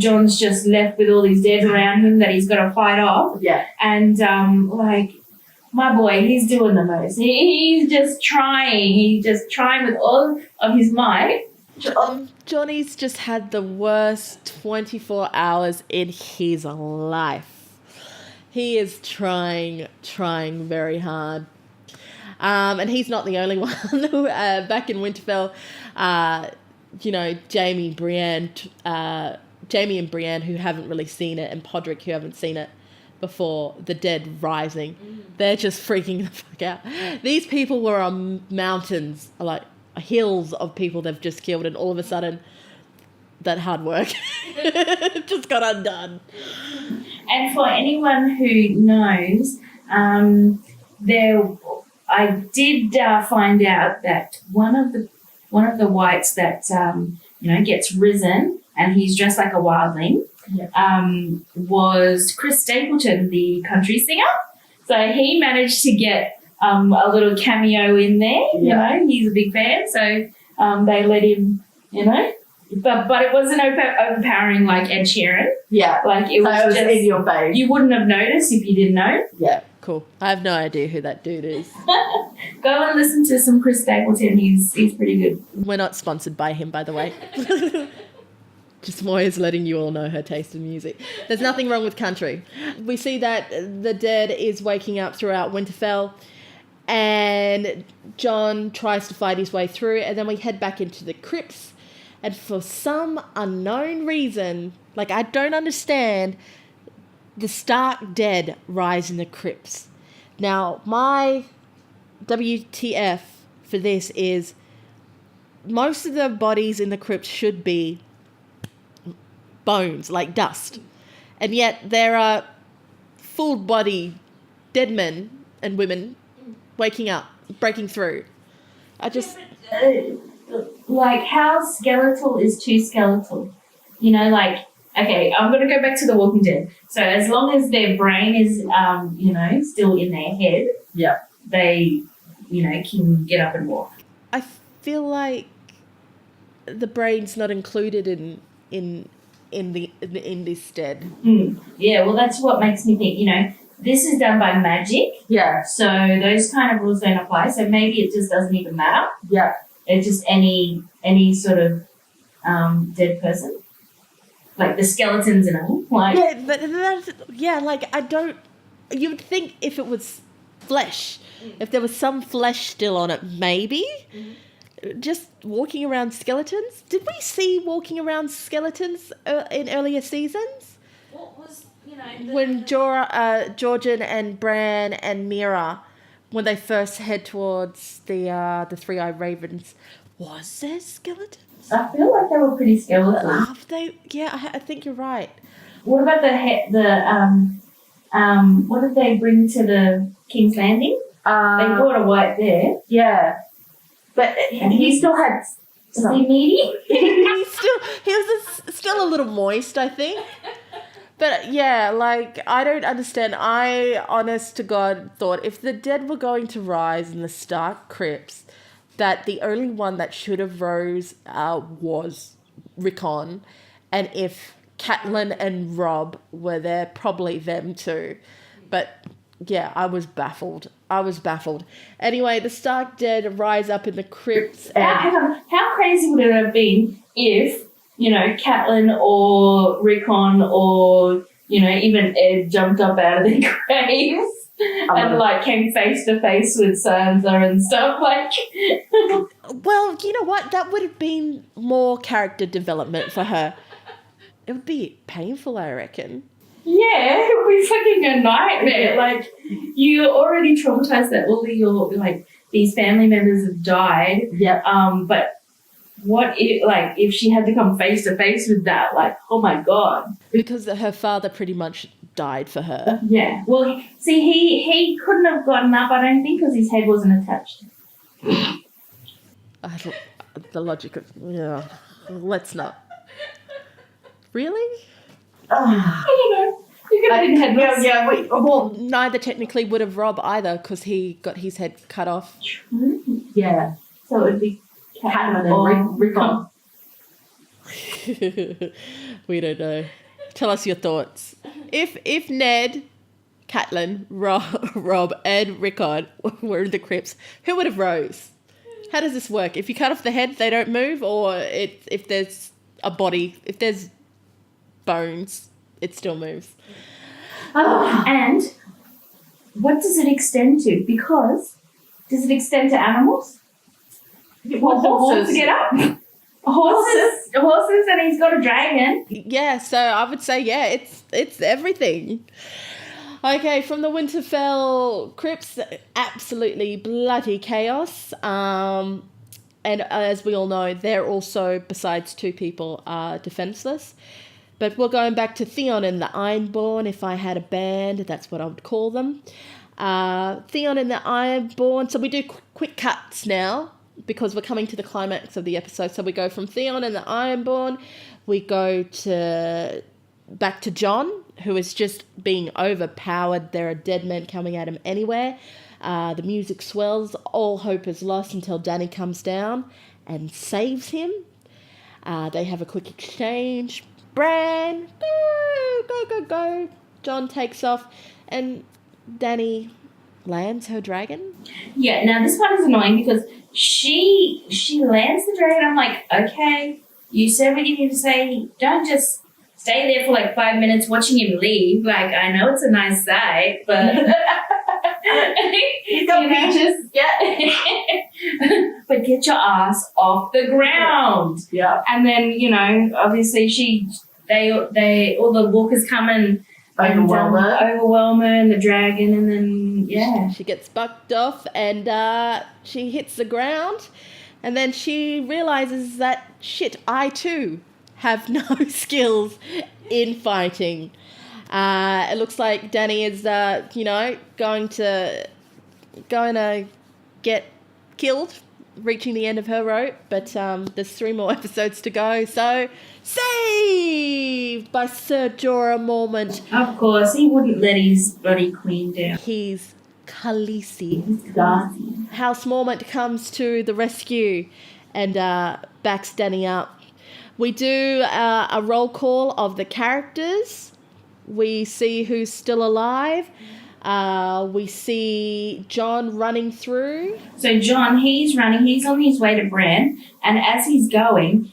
John's just left with all these dead around him that he's got to fight off. Yeah. And my boy, he's doing the most. He's just trying. He's just trying with all of his might. Johnny's just had the worst 24 hours in his life. He is trying very hard. And he's not the only one. Back in Winterfell, Jamie and Brienne, who haven't really seen it, and Podrick, who haven't seen it before, the dead rising. They're just freaking the fuck out. These people were on mountains, like hills of people they've just killed, and all of a sudden, that hard work just got undone. And for anyone who knows, I did find out that one of the whites that gets risen, and he's dressed like a wildling, was Chris Stapleton, the country singer. So he managed to get a little cameo in there. He's a big fan, so they let him. But it wasn't overpowering like Ed Sheeran. Yeah, like it was just in your face. You wouldn't have noticed if you didn't know. Yeah, cool. I have no idea who that dude is. Go and listen to some Chris Stapleton. He's pretty good. We're not sponsored by him, by the way. Just Moya's letting you all know her taste in music. There's nothing wrong with country. We see that the dead is waking up throughout Winterfell, and John tries to fight his way through, and then we head back into the crypts, and for some unknown reason, like I don't understand, the Stark dead rise in the crypts. Now, my WTF for this is most of the bodies in the crypt should be bones, like dust. And yet there are full-body dead men and women waking up, breaking through. Like, how skeletal is too skeletal? Okay, I'm going to go back to The Walking Dead. So as long as their brain is, still in their head, they, can get up and walk. I feel like the brain's not included in this dead. Yeah, well, that's what makes me think, this is done by magic. Yeah. So those kind of rules don't apply. So maybe it just doesn't even matter. Yeah. It's just any sort of dead person. Like the skeletons and all. You would think if it was flesh, if there was some flesh still on it, maybe. Just walking around skeletons. Did we see walking around skeletons in earlier seasons? What was, when Georgian and Bran and Mira, when they first head towards the Three-Eyed Ravens, was there skeletons? I feel like they were pretty skeletal. I think you're right. What about what did they bring to the King's Landing? They brought a white there. Yeah. But he still had... Was he meaty? he was still a little moist, I think. But yeah, I don't understand. I, honest to God, thought if the dead were going to rise in the Stark crypts, that the only one that should have rose was Rickon. And if Catelyn and Rob were there, probably them too. But yeah, I was baffled. Anyway, the Stark dead rise up in the crypts. How crazy would it have been if, Catelyn or Rickon or, even Ed jumped up out of their graves and came face to face with Sansa and stuff Well, you know what? That would have been more character development for her. It would be painful, I reckon. Yeah, it would be fucking a nightmare. You already traumatized that all of your these family members have died. Yep. But what if she had to come face to face with that? Like, oh my God. Because her father pretty much died for her. Yeah. Well, see, he couldn't have gotten up, I don't think, because his head wasn't attached. The logic of... Yeah. Let's not. Really? I don't know. You could have been headless. Yeah. Well, neither technically would have Rob either, because he got his head cut off. Yeah. So it would be Catelyn and Rickon. We don't know. Tell us your thoughts. If Ned, Catelyn, Rob, and Rickon were in the crypts, who would have rose? How does this work? If you cut off the head, they don't move, or if there's a body, if there's bones, it still moves. And what does it extend to? Because does it extend to animals? Well, horses to get up. Horses, and he's got a dragon. Yeah, so I would say it's everything. Okay, from the Winterfell crypts, absolutely bloody chaos. And as we all know, they're also, besides two people, are defenseless. But we're going back to Theon and the Ironborn. If I had a band, that's what I would call them. Theon and the Ironborn. So we do quick cuts now, because we're coming to the climax of the episode. So we go from Theon and the Ironborn, we go back to Jon, who is just being overpowered. There are dead men coming at him anywhere. The music swells. All hope is lost until Dany comes down and saves him. They have a quick exchange. Bran, go. Jon takes off, and Dany lands her dragon. Yeah, now this one is annoying because she lands the dragon. I'm like, okay, you said what you need to say. Don't just stay there for like 5 minutes watching him leave. Like, I know it's a nice sight, but He's got peaches. Yeah. But get your ass off the ground. Yeah. And then, obviously they all the walkers come and overwhelm her and the dragon, and then, yeah. She gets bucked off, and she hits the ground, and then she realizes that, shit, I too have no skills in fighting. It looks like Dany is, going to get killed, reaching the end of her rope, but there's 3 more episodes to go, so saved by Ser Jorah Mormont. Of course, he wouldn't let his bloody queen down. He's Khaleesi. Darcy. House Mormont comes to the rescue and backs Dany up. We do a roll call of the characters. We see who's still alive. We see Jon running through. So Jon, he's running. He's on his way to Bran, and as he's going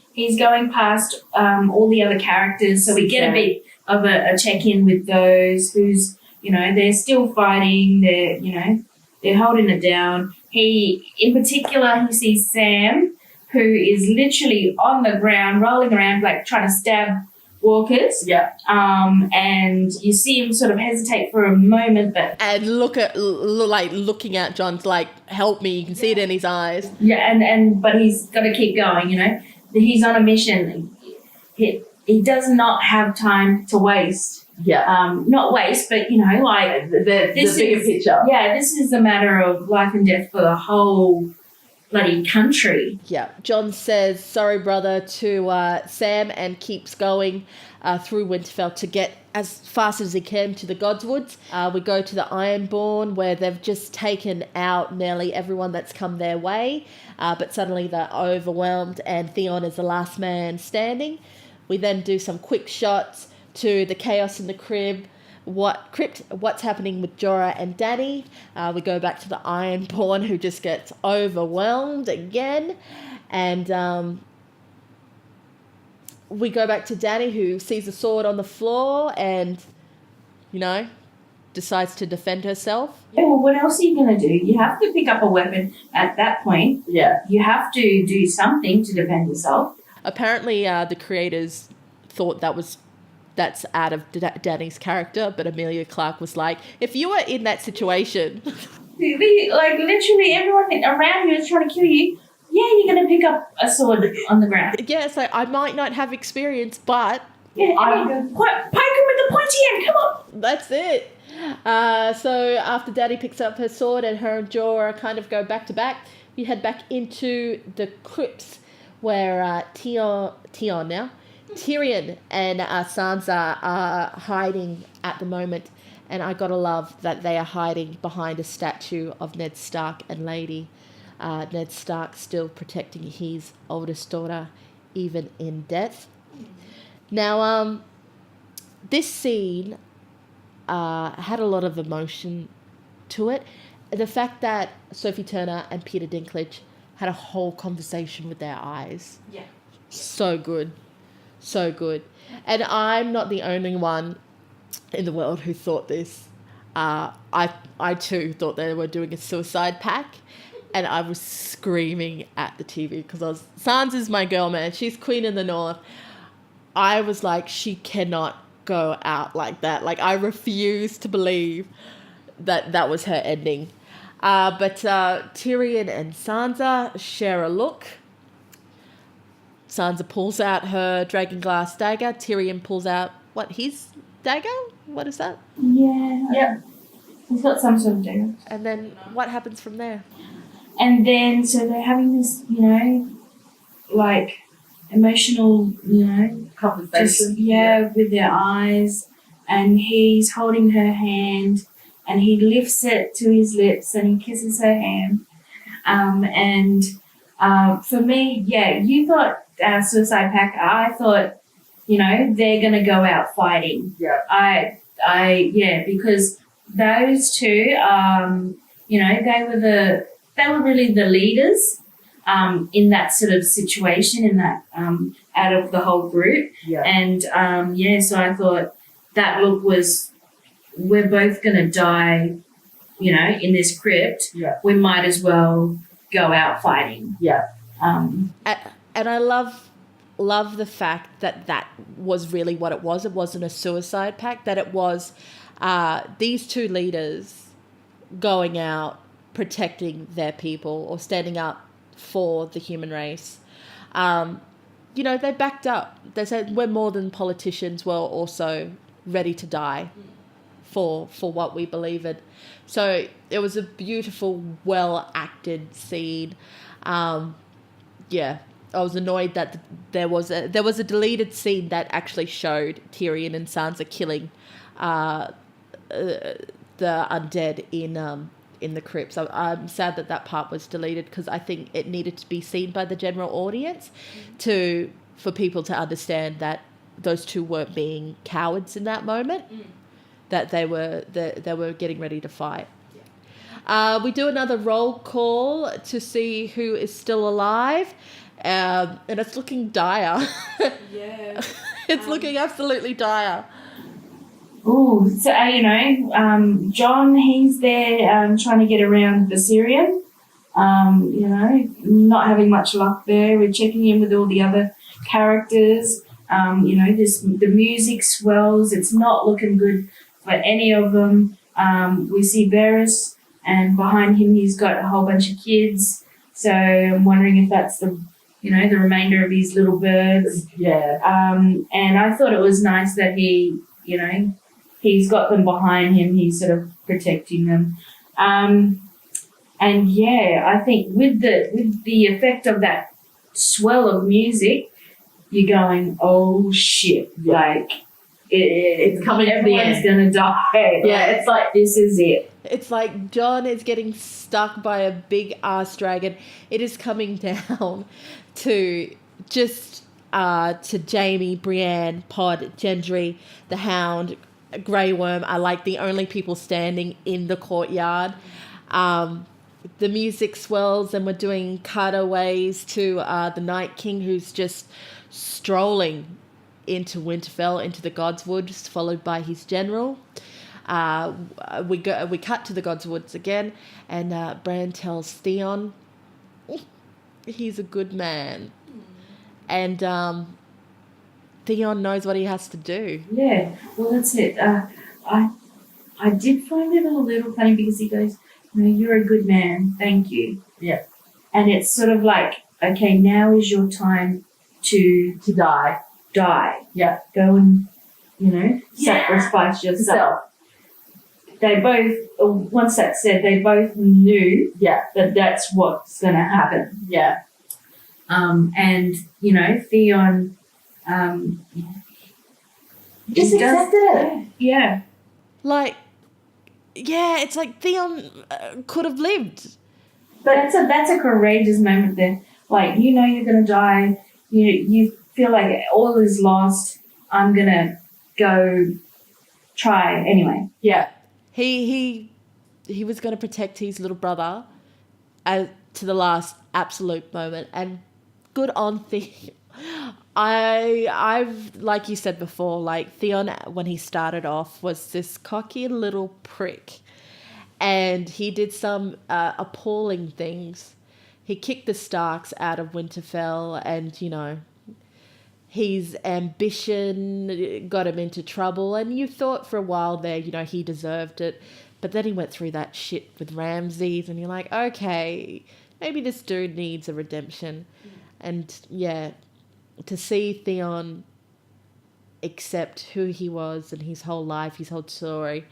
past all the other characters. So we get a bit of a check-in with those who's, they're still fighting. They're holding it down. In particular, he sees Sam, who is literally on the ground, rolling around, like trying to stab walkers. Yeah. And you see him sort of hesitate for a moment, but and looking at Jon's like, help me. You can see it in his eyes. Yeah, but he's got to keep going. He's on a mission. He does not have time to waste. Yeah. Not waste, but the bigger picture. Yeah, this is a matter of life and death for the whole bloody country. Yeah. Jon says, sorry, brother, to Sam, and keeps going through Winterfell to get as fast as he can to the Godswoods. We go to the Ironborn, where they've just taken out nearly everyone that's come their way, but suddenly they're overwhelmed, and Theon is the last man standing. We then do some quick shots to the chaos in the crypt, what's happening with Jorah and Dany. We go back to the Ironborn, who just gets overwhelmed again, and we go back to Dany, who sees a sword on the floor and decides to defend herself. Yeah, well, what else are you going to do? You have to pick up a weapon at that point. Yeah. You have to do something to defend yourself. Apparently the creators thought that's out of Dany's character, but Emilia Clarke was like, if you were in that situation, Like, literally everyone around you is trying to kill you. Yeah, you're going to pick up a sword on the ground. Yeah, so I might not have experience, but Yeah, poke him with the pointy end. Come on. that's it. So after Daddy picks up her sword and her and Jorah kind of go back to back, we head back into the crypts where Tyrion and Sansa are hiding at the moment. And I gotta love that they are hiding behind a statue of Ned Stark and Lady. Ned Stark still protecting his oldest daughter, even in death. Now, this scene had a lot of emotion to it. The fact that Sophie Turner and Peter Dinklage had a whole conversation with their eyes. Yeah. So good. So good. And I'm not the only one in the world who thought this. I too thought they were doing a suicide pact. And I was screaming at the TV because Sansa's my girl, man. She's Queen of the North. I was like, she cannot go out like that. Like, I refuse to believe that was her ending. But Tyrion and Sansa share a look. Sansa pulls out her dragonglass dagger. Tyrion pulls out, his dagger? What is that? Yeah. Yep. He's got some sort of dagger. And then what happens from there? And then, so they're having this, like, emotional, Conversation. with their eyes. And he's holding her hand, and he lifts it to his lips, and he kisses her hand. For me, you thought suicide pact. I thought, they're going to go out fighting. Yeah. Because those two, they were really the leaders in that sort of situation, in that out of the whole group. Yeah. And so I thought that look was, we're both going to die, in this crypt. Yeah. We might as well go out fighting. Yeah. And I love the fact that was really what it was. It wasn't a suicide pact, that it was these two leaders going out protecting their people or standing up for the human race. They backed up. They said, we're more than politicians, we're also ready to die for what we believe in. So it was a beautiful, well-acted scene. I was annoyed that there was a deleted scene that actually showed Tyrion and Sansa killing the undead in the crypts. I'm sad that part was deleted because I think it needed to be seen by the general audience for people to understand that those two weren't being cowards in that moment, that they were getting ready to fight. We do another roll call to see who is still alive, and it's looking dire. Yeah. It's looking absolutely dire. Ooh, so, John, he's there trying to get around Viserion. Not having much luck there. We're checking in with all the other characters. The music swells. It's not looking good for any of them. We see Varys, and behind him he's got a whole bunch of kids. So I'm wondering if that's the remainder of his little birds. Yeah. And I thought it was nice that he, he's got them behind him. He's sort of protecting them. I think with the effect of that swell of music, you're going, oh shit, like it's coming. Everyone's gonna die. Yeah, it's like this is it. It's like John is getting stuck by a big ass dragon. It is coming down to Jamie, Brienne, Pod, Gendry, the Hound, Grey Worm are like the only people standing in the courtyard. The music swells and we're doing cutaways to the Night King, who's just strolling into Winterfell, into the Godswoods, followed by his general. We cut to the Godswoods again, and Bran tells Theon he's a good man, and Theon knows what he has to do. Yeah, well, that's it. I did find it a little funny because he goes, No, you're a good man. Thank you. Yeah. And it's sort of like, okay, now is your time to die. Yeah. Go and, sacrifice yourself. They both, once that's said, they both knew that that's what's going to happen. Yeah. And, Theon just accepted it. Yeah. Like, it's like Theon could have lived. But that's a courageous moment there. Like, you're going to die. You feel like all is lost. I'm going to go try anyway. Yeah. He was going to protect his little brother to the last absolute moment. And good on Theon. I've like you said before, like Theon, when he started off, was this cocky little prick. And he did some appalling things. He kicked the Starks out of Winterfell and, his ambition got him into trouble. And you thought for a while there, he deserved it. But then he went through that shit with Ramses and you're like, okay, maybe this dude needs a redemption. And, to see Theon accept who he was and his whole life, his whole story,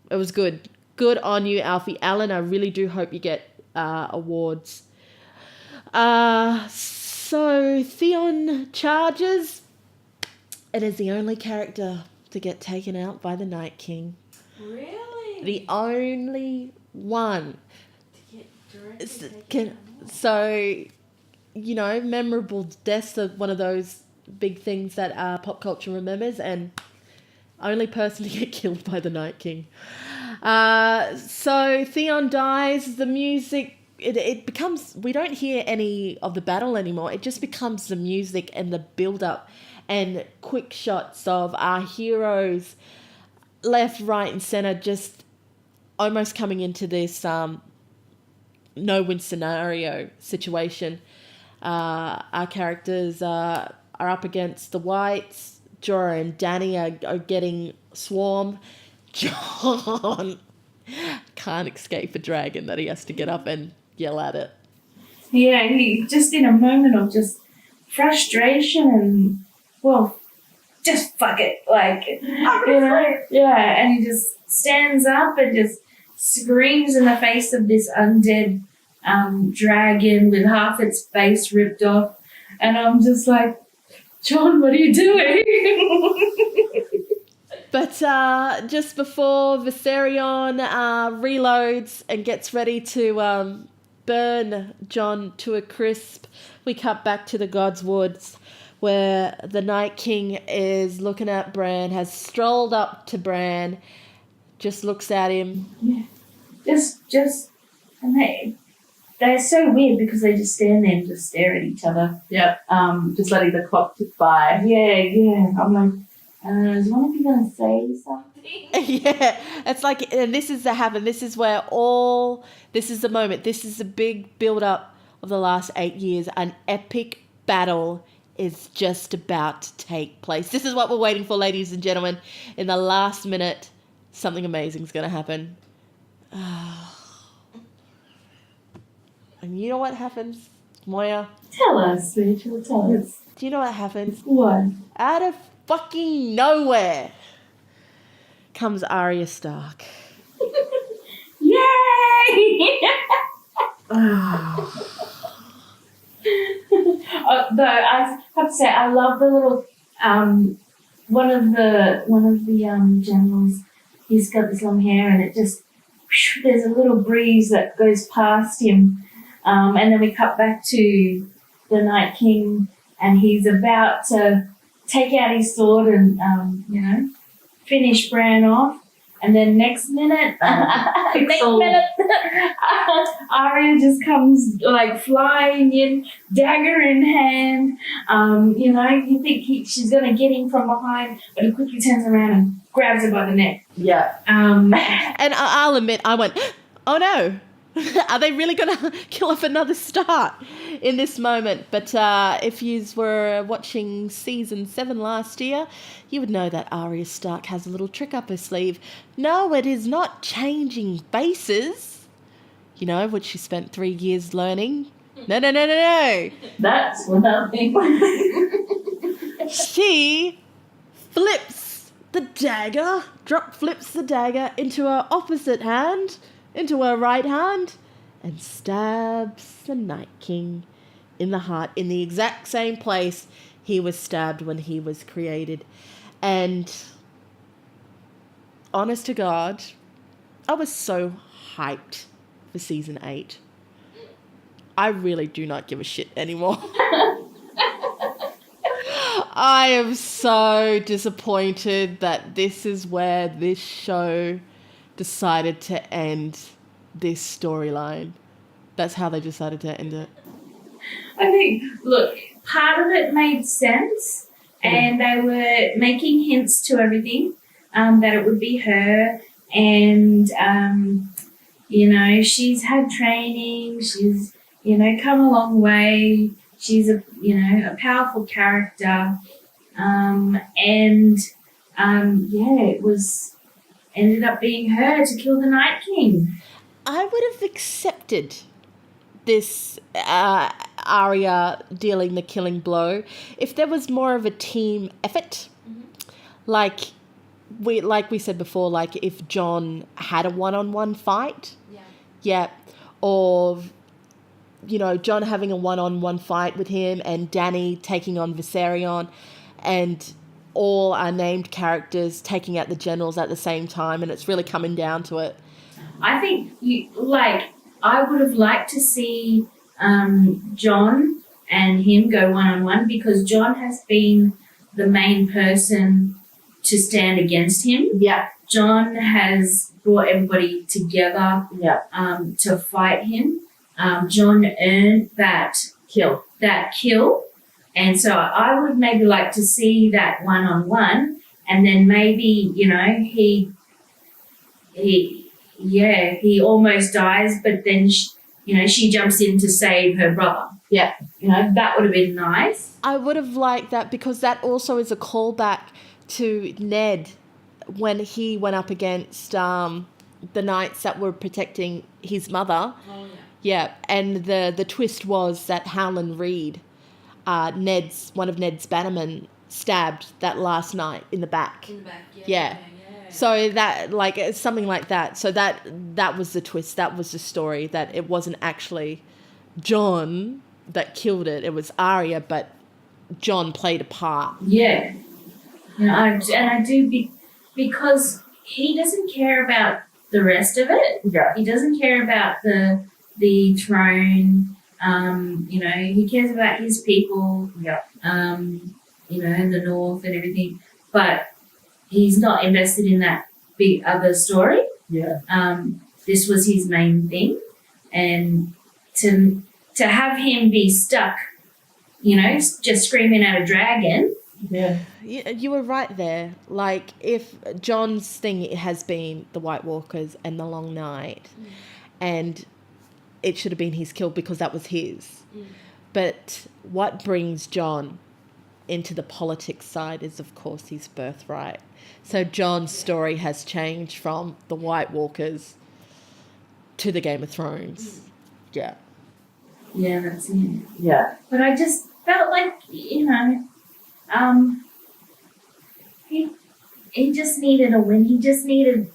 it was good. Good on you, Alfie Allen. I really do hope you get awards. So Theon charges and is the only character to get taken out by the Night King. Really? The only one. So, memorable deaths are one of those big things that pop culture remembers, and only person to get killed by the Night King. So Theon dies, the music, it becomes, we don't hear any of the battle anymore. It just becomes the music and the build-up and quick shots of our heroes left, right, and centre, just almost coming into this no-win scenario situation. Our characters are up against the Whites. Jorah and Dany are getting swarmed. Jon can't escape a dragon that he has to get up and yell at it. Yeah, he just in a moment of just frustration and, just fuck it. Like, and he just stands up and just screams in the face of this undead dragon with half its face ripped off. And I'm just like, Jon, what are you doing? But just before Viserion reloads and gets ready to burn Jon to a crisp, we cut back to the God's Woods, where the Night King is looking at Bran, has strolled up to Bran, just looks at him. Yeah. Just, and they're so weird because they just stand there and just stare at each other. Yep. Just letting the clock tick by. Yeah. I'm like, is one of you going to say something? Yeah. It's like, and this is the happen. This is where this is the moment. This is the big build-up of the last 8 years. An epic battle is just about to take place. This is what we're waiting for, ladies and gentlemen. In the last minute, something amazing is going to happen. And you know what happens, Moya? Tell us, Rachel, tell us. Do you know what happens? What? Out of fucking nowhere comes Arya Stark. Yay! Though I have to say, I love the little one of the generals. He's got this long hair, and it just there's a little breeze that goes past him, and then we cut back to the Night King, and he's about to take out his sword and finish Bran off. And then next minute, Arya just comes like flying in, dagger in hand. You think she's gonna get him from behind, but he quickly turns around and grabs her by the neck. Yeah. And I'll admit, I went, oh no. Are they really going to kill off another Stark in this moment? But if you were watching season 7 last year, you would know that Arya Stark has a little trick up her sleeve. No, it is not changing bases. You know, what she spent 3 years learning. No. That's what I think. She flips the dagger, flips the dagger into her opposite hand, into her right hand, and stabs the Night King in the heart, in the exact same place he was stabbed when he was created. And honest to God, I was so hyped for season 8. I really do not give a shit anymore. I am so disappointed that this is where this show decided to end this storyline. That's how they decided to end it. I think, look, part of it made sense, and they were making hints to everything, that it would be her, and, you know, she's had training, she's, you know, come a long way, she's a, you know, a powerful character, it was, ended up being her to kill the Night King. I would have accepted this Arya dealing the killing blow if there was more of a team effort. Like we said before, like if Jon had a one-on-one fight. Yeah. Or, you know, Jon having a one-on-one fight with him and Dany taking on Viserion and all our named characters taking out the generals at the same time, and it's really coming down to it. I think, I would have liked to see Jon and him go one-on-one, because Jon has been the main person to stand against him. Yeah. Jon has brought everybody together to fight him. Jon earned that kill. And so I would maybe like to see that one-on-one, and then maybe, you know, he almost dies, but then, she jumps in to save her brother. Yeah. You know, that would have been nice. I would have liked that, because that also is a callback to Ned when he went up against the knights that were protecting his mother. Oh, yeah. Yeah, and the twist was that Howland Reed, one of Ned's bannermen, stabbed that last knight in the back. Yeah. So that, something like that. So that was the twist. That was the story, that it wasn't actually Jon that killed it. It was Arya, but Jon played a part. Yeah. I do because he doesn't care about the rest of it. Yeah. He doesn't care about the throne. He cares about his people. Yeah. In the north and everything. But he's not invested in that big other story. Yeah. This was his main thing. And to have him be stuck, just screaming at a dragon. Yeah. You were right there. Like, if Jon's thing has been the White Walkers and the Long Night, and it should have been his kill because that was his. But what brings Jon into the politics side is, of course, his birthright. So Jon's story has changed from the White Walkers to the Game of Thrones. Yeah. Yeah, that's it. Yeah. But I just felt like, he just needed a win. He just needed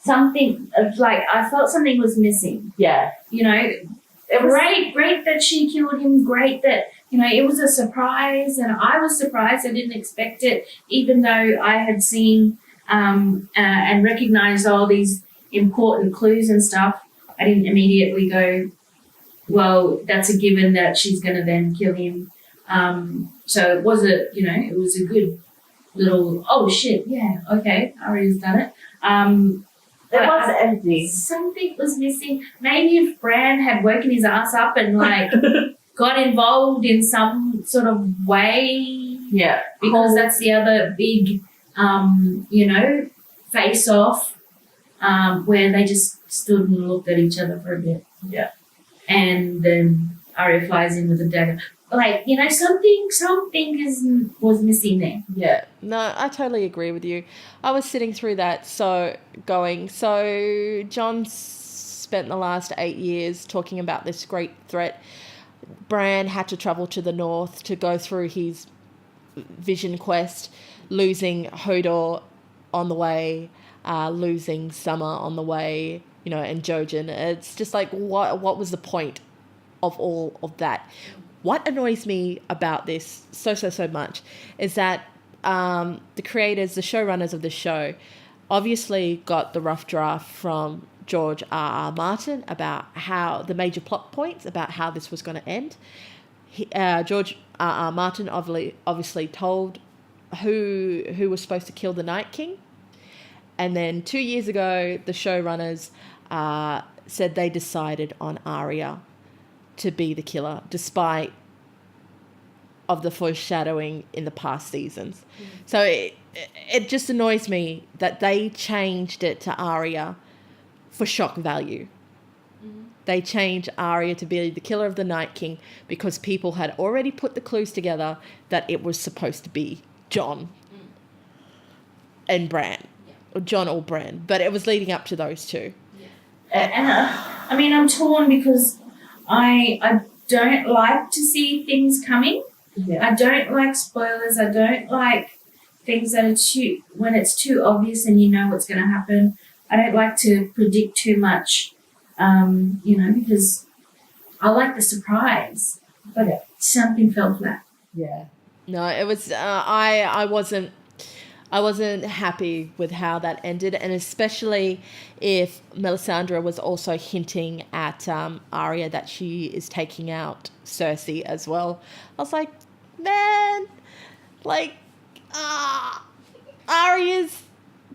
something I felt something was missing. Yeah. Great that she killed him. Great that, it was a surprise, and I was surprised. I didn't expect it, even though I had seen and recognized all these important clues and stuff. I didn't immediately go, well, that's a given that she's going to then kill him. So it was it was a good little, oh shit, yeah, okay, Arya's done it. It was empty. Something was missing. Maybe if Bran had woken his ass up and got involved in some sort of way. Yeah. Because that's the other big, face off, where they just stood and looked at each other for a bit. Yeah. And then Arya flies in with a dagger. Like, something was missing there. Yeah, no, I totally agree with you. I was sitting through that, so John spent the last 8 years talking about this great threat. Bran had to travel to the north to go through his vision quest, losing Hodor on the way, losing Summer on the way, and Jojen. It's just like, what was the point of all of that? What annoys me about this so much is that the creators, the showrunners of the show, obviously got the rough draft from George R.R. Martin about how the major plot points about how this was going to end. George R.R. Martin obviously told who was supposed to kill the Night King. And then 2 years ago, the showrunners said they decided on Arya to be the killer, despite of the foreshadowing in the past seasons. So it just annoys me that they changed it to Arya for shock value. They changed Arya to be the killer of the Night King because people had already put the clues together that it was supposed to be Jon and Bran. Or Jon or Bran. But it was leading up to those two. And I'm torn because I don't like to see things coming. Yeah. I don't like spoilers. I don't like things that are when it's too obvious and you know what's going to happen. I don't like to predict too much, because I like the surprise. But something fell flat. Yeah. No, it was. I wasn't happy with how that ended, and especially if Melisandre was also hinting at Arya that she is taking out Cersei as well. I was like, man, Arya's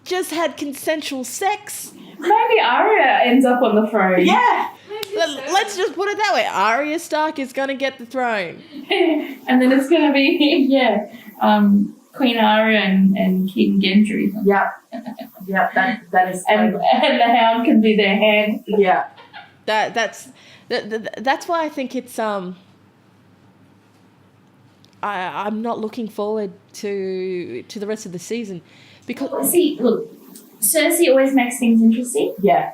just had consensual sex. Maybe Arya ends up on the throne. Yeah. Let's just put it that way. Arya Stark is going to get the throne. And then it's going to be, Queen Arya and King Gendry. Yeah, that is. And the Hound can be their head. Yeah. That's why I think it's I'm not looking forward to the rest of the season because Cersei always makes things interesting. Yeah.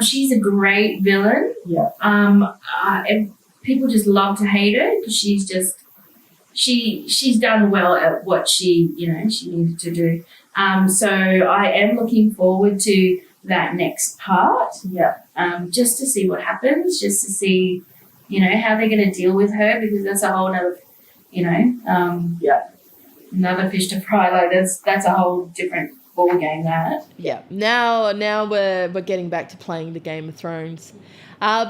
She's a great villain. Yeah. And people just love to hate her because she's just she's done well at what she needed to do. So I am looking forward to that next part. Yeah. Just to see what happens, just to see, how they're going to deal with her because that's a whole other, another fish to fry. Like that's a whole different ball game. That. Yeah. Now we're getting back to playing the Game of Thrones.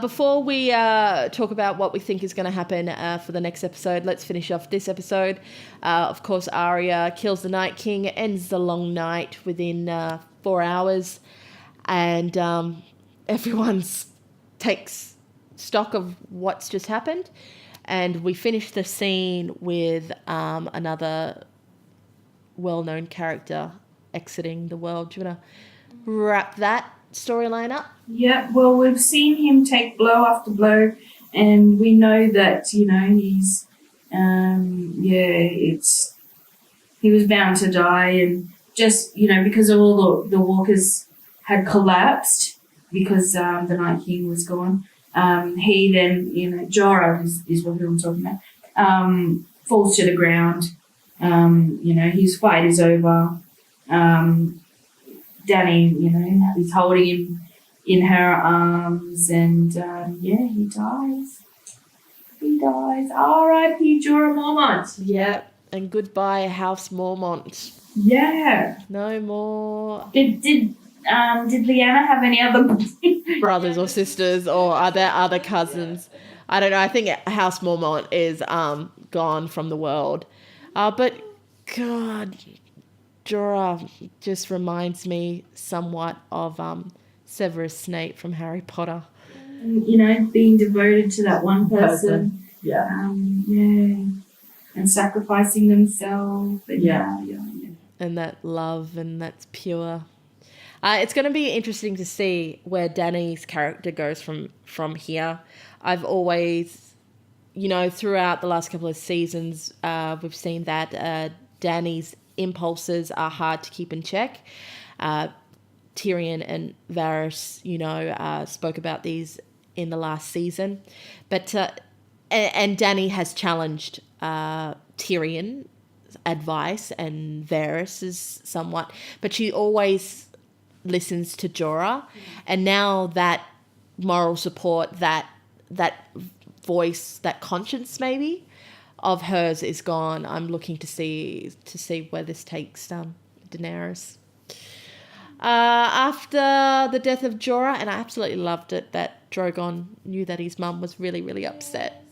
Before we talk about what we think is going to happen for the next episode, let's finish off this episode. Of course, Arya kills the Night King, ends the long night within 4 hours, and everyone takes stock of what's just happened. And we finish the scene with another well-known character exiting the world. Do you want to wrap that storyline up? Yeah, well, we've seen him take blow after blow, and we know that, he's, he was bound to die, and just, because of all the walkers had collapsed because the Night King was gone, he then, Jorah is what I'm talking about, falls to the ground, his fight is over, Dany, is holding him in her arms, and he dies. He dies. R.I.P. Jorah Mormont. Yeah, and goodbye, House Mormont. Yeah. No more. Did Lyanna have any other brothers or sisters, or are there other cousins? I don't know. I think House Mormont is gone from the world. But God, Jorah just reminds me somewhat of Severus Snape from Harry Potter. Being devoted to that one person. Yeah. And sacrificing themselves. And that love, and that's pure. It's going to be interesting to see where Dany's character goes from here. I've always, throughout the last couple of seasons, we've seen that Dany's impulses are hard to keep in check. Tyrion and Varys, spoke about these in the last season. But and Dany has challenged Tyrion's advice and Varys's somewhat, but she always listens to Jorah. And now that moral support, that voice, that conscience maybe of hers is gone, I'm looking to see where this takes Daenerys. After the death of Jorah, and I absolutely loved it that Drogon knew that his mum was really, really upset.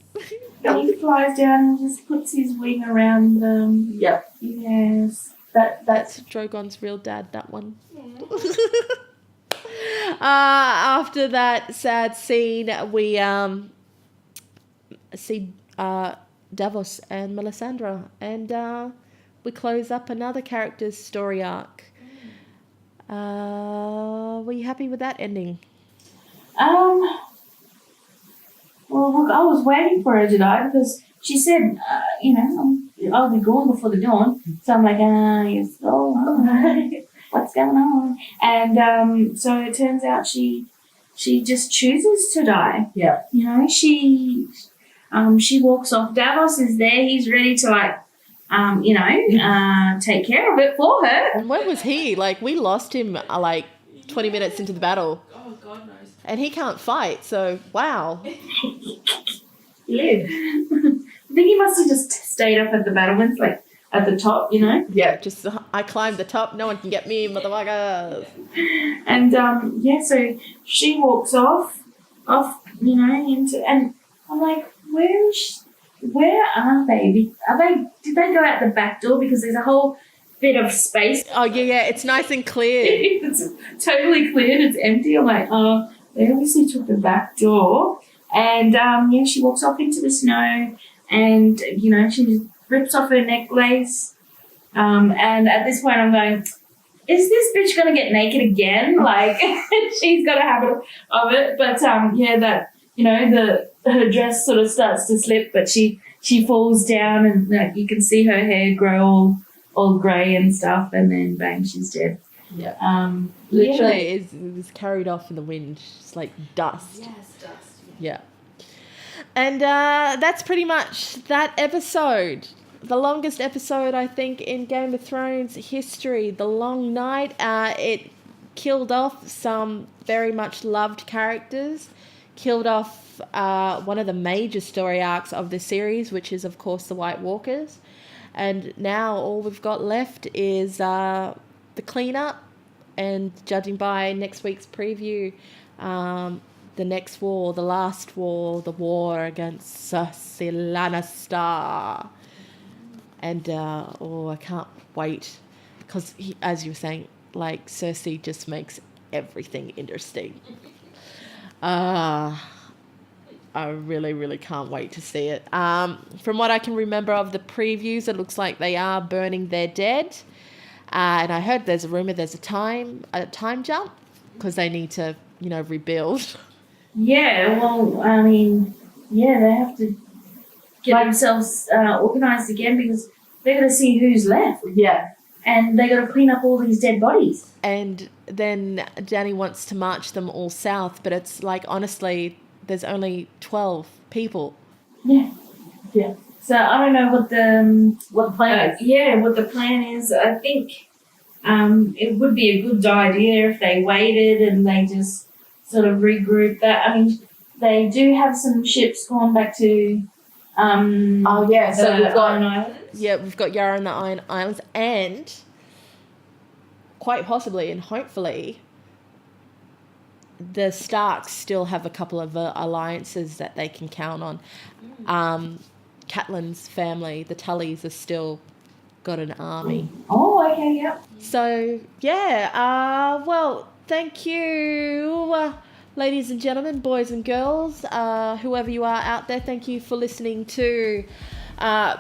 He flies down and just puts his wing around them. Yep. Yes. That's Drogon's real dad, that one. After that sad scene, we see Davos and Melisandre, and we close up another character's story arc. Were you happy with that ending? Well, look, I was waiting for her to die because she said, I'll be gone before the dawn. So I'm like, yes, what's going on? And so it turns out she just chooses to die. Yeah. She walks off. Davos is there. He's ready to take care of it for her. And where was he? We lost him 20 minutes into the battle. Oh, God knows. And he can't fight, so wow. Live. I think he must have just stayed up at the battlements, at the top, Yeah, just I climbed the top, no one can get me, motherfuckers. And so she walks off, into, and I'm like, where are they? Did they go out the back door? Because there's a whole bit of space. Oh yeah, it's nice and clear. It's totally cleared, it's empty. I'm like, they obviously took the back door. And she walks off into the snow, and she rips off her necklace. And at this point I'm going, is this bitch gonna get naked again? She's got a habit of it. But her dress sort of starts to slip, but she falls down, and you can see her hair grow all grey and stuff, and then bang, she's dead. Yeah. Literally, it was carried off in the wind, just like dust. Yes, dust. Yeah. And that's pretty much that episode. The longest episode, I think, in Game of Thrones history. The long night. It killed off some very much loved characters. Killed off one of the major story arcs of the series, which is, of course, the White Walkers. And now all we've got left is the cleanup, and judging by next week's preview, the next war, the last war, the war against Cersei Lannister. And, I can't wait, because, as you were saying, Cersei just makes everything interesting. I really, really can't wait to see it. From what I can remember of the previews, it looks like they are burning their dead. And I heard there's a rumour there's a time jump, because they need to, rebuild. Yeah, well, I mean, they have to get themselves organised again, because they're going to see who's left. Yeah. And they got to clean up all these dead bodies. And then Dany wants to march them all south, but it's honestly, there's only 12 people. Yeah. Yeah. So I don't know what the plan is. Yeah, what the plan is. I think it would be a good idea if they waited and they just sort of regrouped that. I mean, they do have some ships going back to so we've got Iron Islands. Yeah, we've got Yara and the Iron Islands, and quite possibly and hopefully the Starks still have a couple of alliances that they can count on. Catelyn's family, the Tullys, are still got an army. Oh, okay, yep. So, well, thank you, ladies and gentlemen, boys and girls, whoever you are out there. Thank you for listening to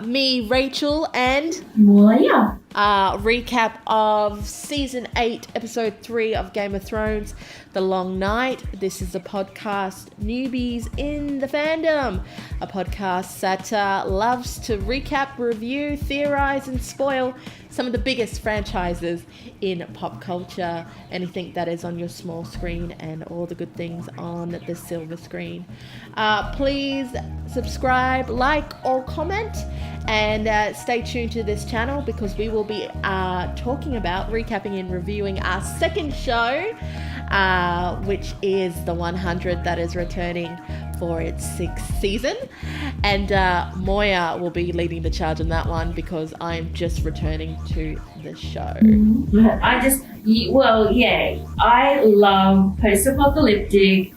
me, Rachel, and Malia. recap of Season 8, Episode 3 of Game of Thrones, The Long Night. This is a podcast, Newbies in the Fandom, a podcast that loves to recap, review, theorize, and spoil some of the biggest franchises in pop culture, anything that is on your small screen and all the good things on the silver screen. Please subscribe, like, or comment, and stay tuned to this channel because we will be talking about, recapping and reviewing our second show, which is The 100, that is returning for its 6th season. And Moya will be leading the charge on that one because I'm just returning to the show. I love post-apocalyptic,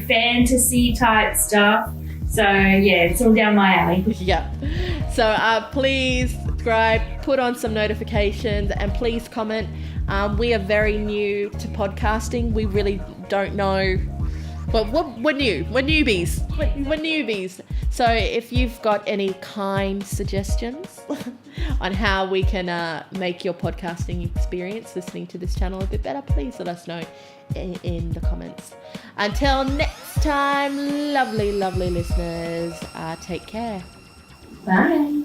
fantasy type stuff. So yeah, it's all down my alley. Yeah. So please subscribe, put on some notifications, and please comment. We are very new to podcasting. We really don't know. But we're new. We're newbies. We're newbies. So if you've got any kind suggestions on how we can make your podcasting experience listening to this channel a bit better, please let us know in the comments. Until next time, lovely, lovely listeners, take care. Bye.